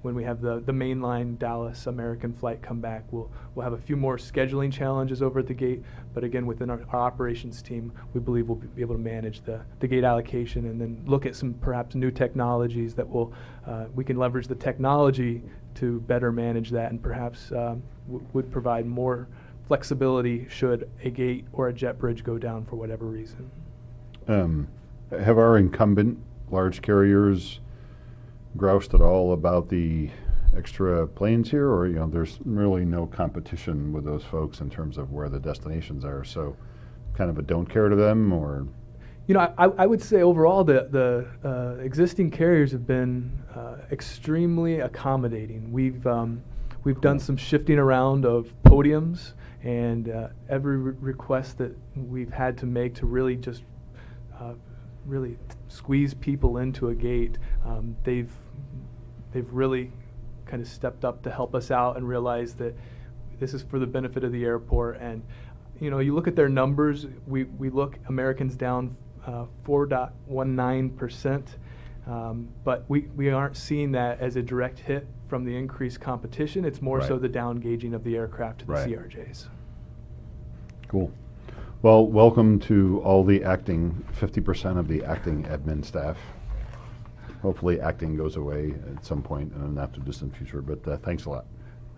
When we have the mainline Dallas American flight come back, we'll have a few more scheduling challenges over at the gate, but again, within our operations team, we believe we'll be able to manage the gate allocation and then look at some perhaps new technologies that we can leverage the technology to better manage that, and perhaps would provide more flexibility should a gate or a jet bridge go down for whatever reason. Have our incumbent large carriers groused at all about the extra planes here, or there's really no competition with those folks in terms of where the destinations are, so kind of a don't care to them, or? I would say overall the existing carriers have been extremely accommodating. We've done some shifting around of podiums, and every request that we've had to make to really just really squeeze people into a gate, they've really kind of stepped up to help us out and realize that this is for the benefit of the airport. And you look at their numbers, we look Americans down 4.19%, but we aren't seeing that as a direct hit from the increased competition. It's more so the down gauging of the aircraft to the CRJs. Cool. Well, welcome to all the 50% of the acting admin staff. Hopefully acting goes away at some point in the not too distant future, but thanks a lot.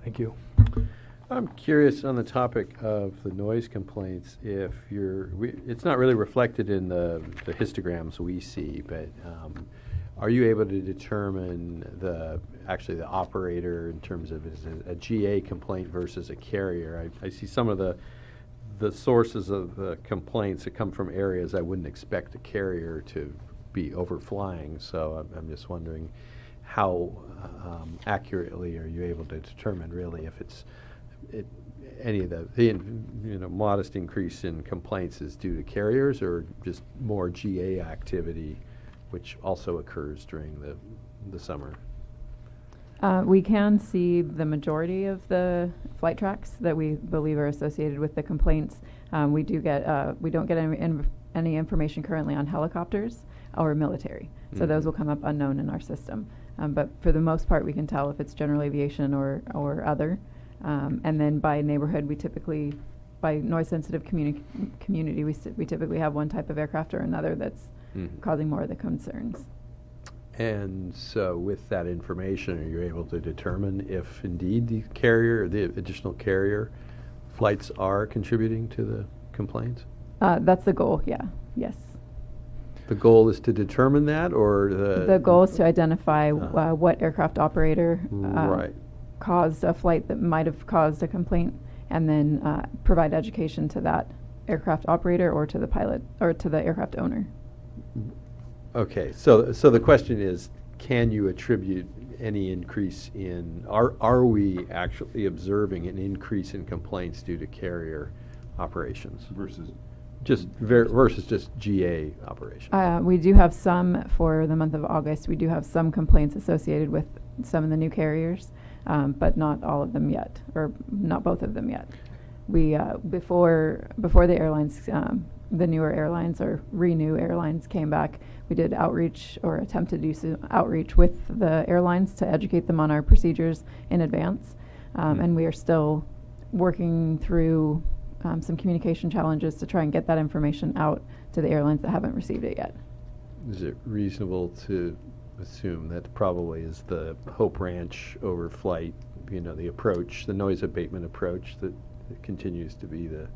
Thank you. I'm curious on the topic of the noise complaints, if it's not really reflected in the histograms we see, but are you able to determine the operator in terms of is it a GA complaint versus a carrier? I see some of the sources of the complaints that come from areas I wouldn't expect a carrier to be overflying, so I'm just wondering how accurately are you able to determine really if any of the modest increase in complaints is due to carriers or just more GA activity, which also occurs during the summer? We can see the majority of the flight tracks that we believe are associated with the complaints. We don't get any information currently on helicopters or military, so those will come up unknown in our system. But for the most part, we can tell if it's general aviation or other. And then by neighborhood, by noise-sensitive community, we typically have one type of aircraft or another that's causing more of the concerns. And so with that information, are you able to determine if indeed the additional carrier flights are contributing to the complaints? That's the goal, yes. The goal is to determine that, or the goal is to identify what aircraft operator right. caused a flight that might have caused a complaint, and then provide education to that aircraft operator or to the pilot or to the aircraft owner. Okay, so the question is, can you attribute any increase in, are we actually observing an increase in complaints due to carrier operations versus just GA operations? We do have some for the month of August. We do have some complaints associated with some of the new carriers, but not all of them yet, or not both of them yet. We before the airlines, the newer airlines or renew airlines came back, we did outreach or attempted to do some outreach with the airlines to educate them on our procedures in advance, and we are still working through some communication challenges to try and get that information out to the airlines that haven't received it yet. Is it reasonable to assume that probably is the Hope Ranch overflight, the approach, the noise abatement approach that continues to be the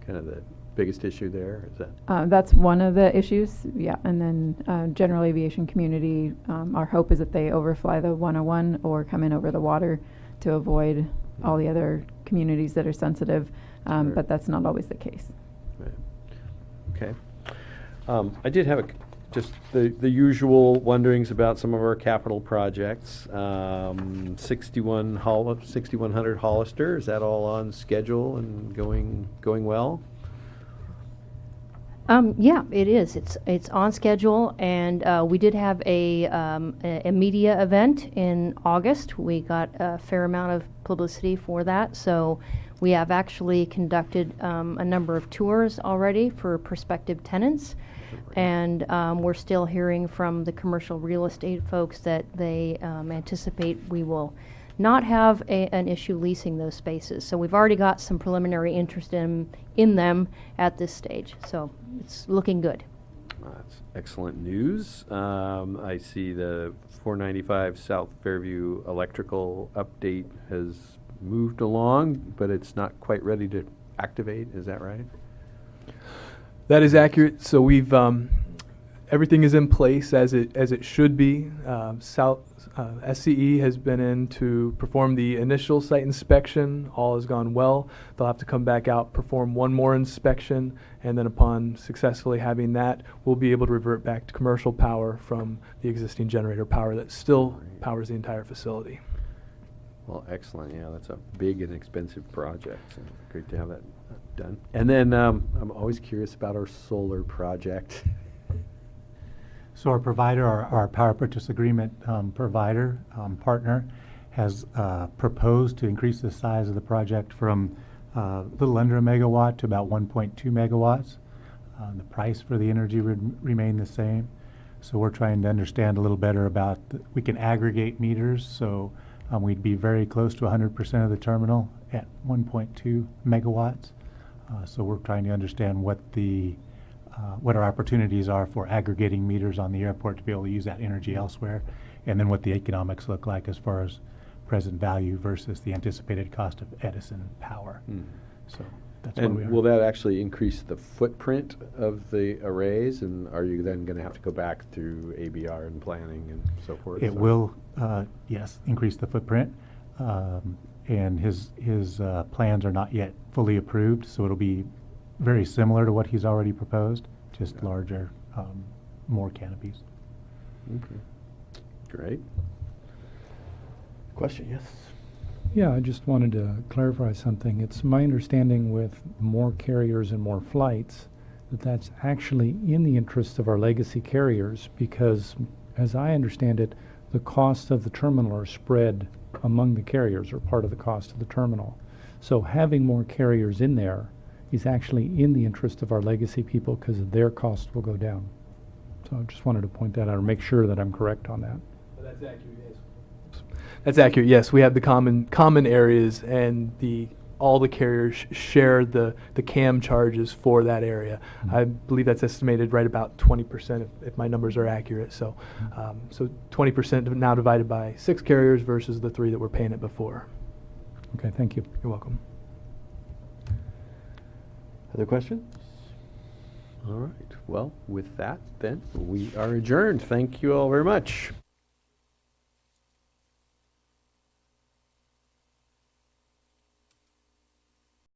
kind of the biggest issue there? Is that? That's one of the issues, yeah. And then general aviation community, our hope is that they overfly the 101 or come in over the water to avoid all the other communities that are sensitive, Right. but that's not always the case. Right. Okay. I did have just the usual wonderings about some of our capital projects. 6100 Hollister, is that all on schedule and going well? Yeah, it is. It's on schedule, and we did have a media event in August. We got a fair amount of publicity for that, so we have actually conducted a number of tours already for prospective tenants, and we're still hearing from the commercial real estate folks that they anticipate we will not have an issue leasing those spaces. So we've already got some preliminary interest in them at this stage. So it's looking good. That's excellent news. I see the 495 South Fairview electrical update has moved along, but it's not quite ready to activate. Is that right? That is accurate. So we've everything is in place as it should be. SCE has been in to perform the initial site inspection. All has gone well. They'll have to come back out, perform one more inspection, and then upon successfully having that, we'll be able to revert back to commercial power from the existing generator power that still powers the entire facility. Well, excellent. Yeah, that's a big and expensive project. So great to have that done. And then I'm always curious about our solar project. So our provider, our power purchase agreement provider, partner, has proposed to increase the size of the project from a little under a megawatt to about 1.2 megawatts. The price for the energy would remain the same. So we're trying to understand a little better about, we can aggregate meters, so we'd be very close to 100% of the terminal at 1.2 megawatts. So we're trying to understand what our opportunities are for aggregating meters on the airport to be able to use that energy elsewhere, and then what the economics look like as far as present value versus the anticipated cost of Edison power. So that's where we are. And will that actually increase the footprint of the arrays? And are you then going to have to go back through ABR and planning and so forth? It will, yes, increase the footprint. And his plans are not yet fully approved, so it'll be very similar to what he's already proposed, just larger, more canopies. Okay. Great. Question, yes? Yeah, I just wanted to clarify something. It's my understanding with more carriers and more flights that that's actually in the interest of our legacy carriers because, as I understand it, the costs of the terminal are spread among the carriers or part of the cost of the terminal. So having more carriers in there is actually in the interest of our legacy people because their costs will go down. So I just wanted to point that out or make sure that I'm correct on that. That's accurate, yes. That's accurate, yes. We have the common areas and all the carriers share the CAM charges for that area. I believe that's estimated right about 20% if my numbers are accurate. So, so 20% now divided by 6 carriers versus the 3 that were paying it before. Okay, thank you. You're welcome. Other questions? All right. Well, with that, then, we are adjourned. Thank you all very much.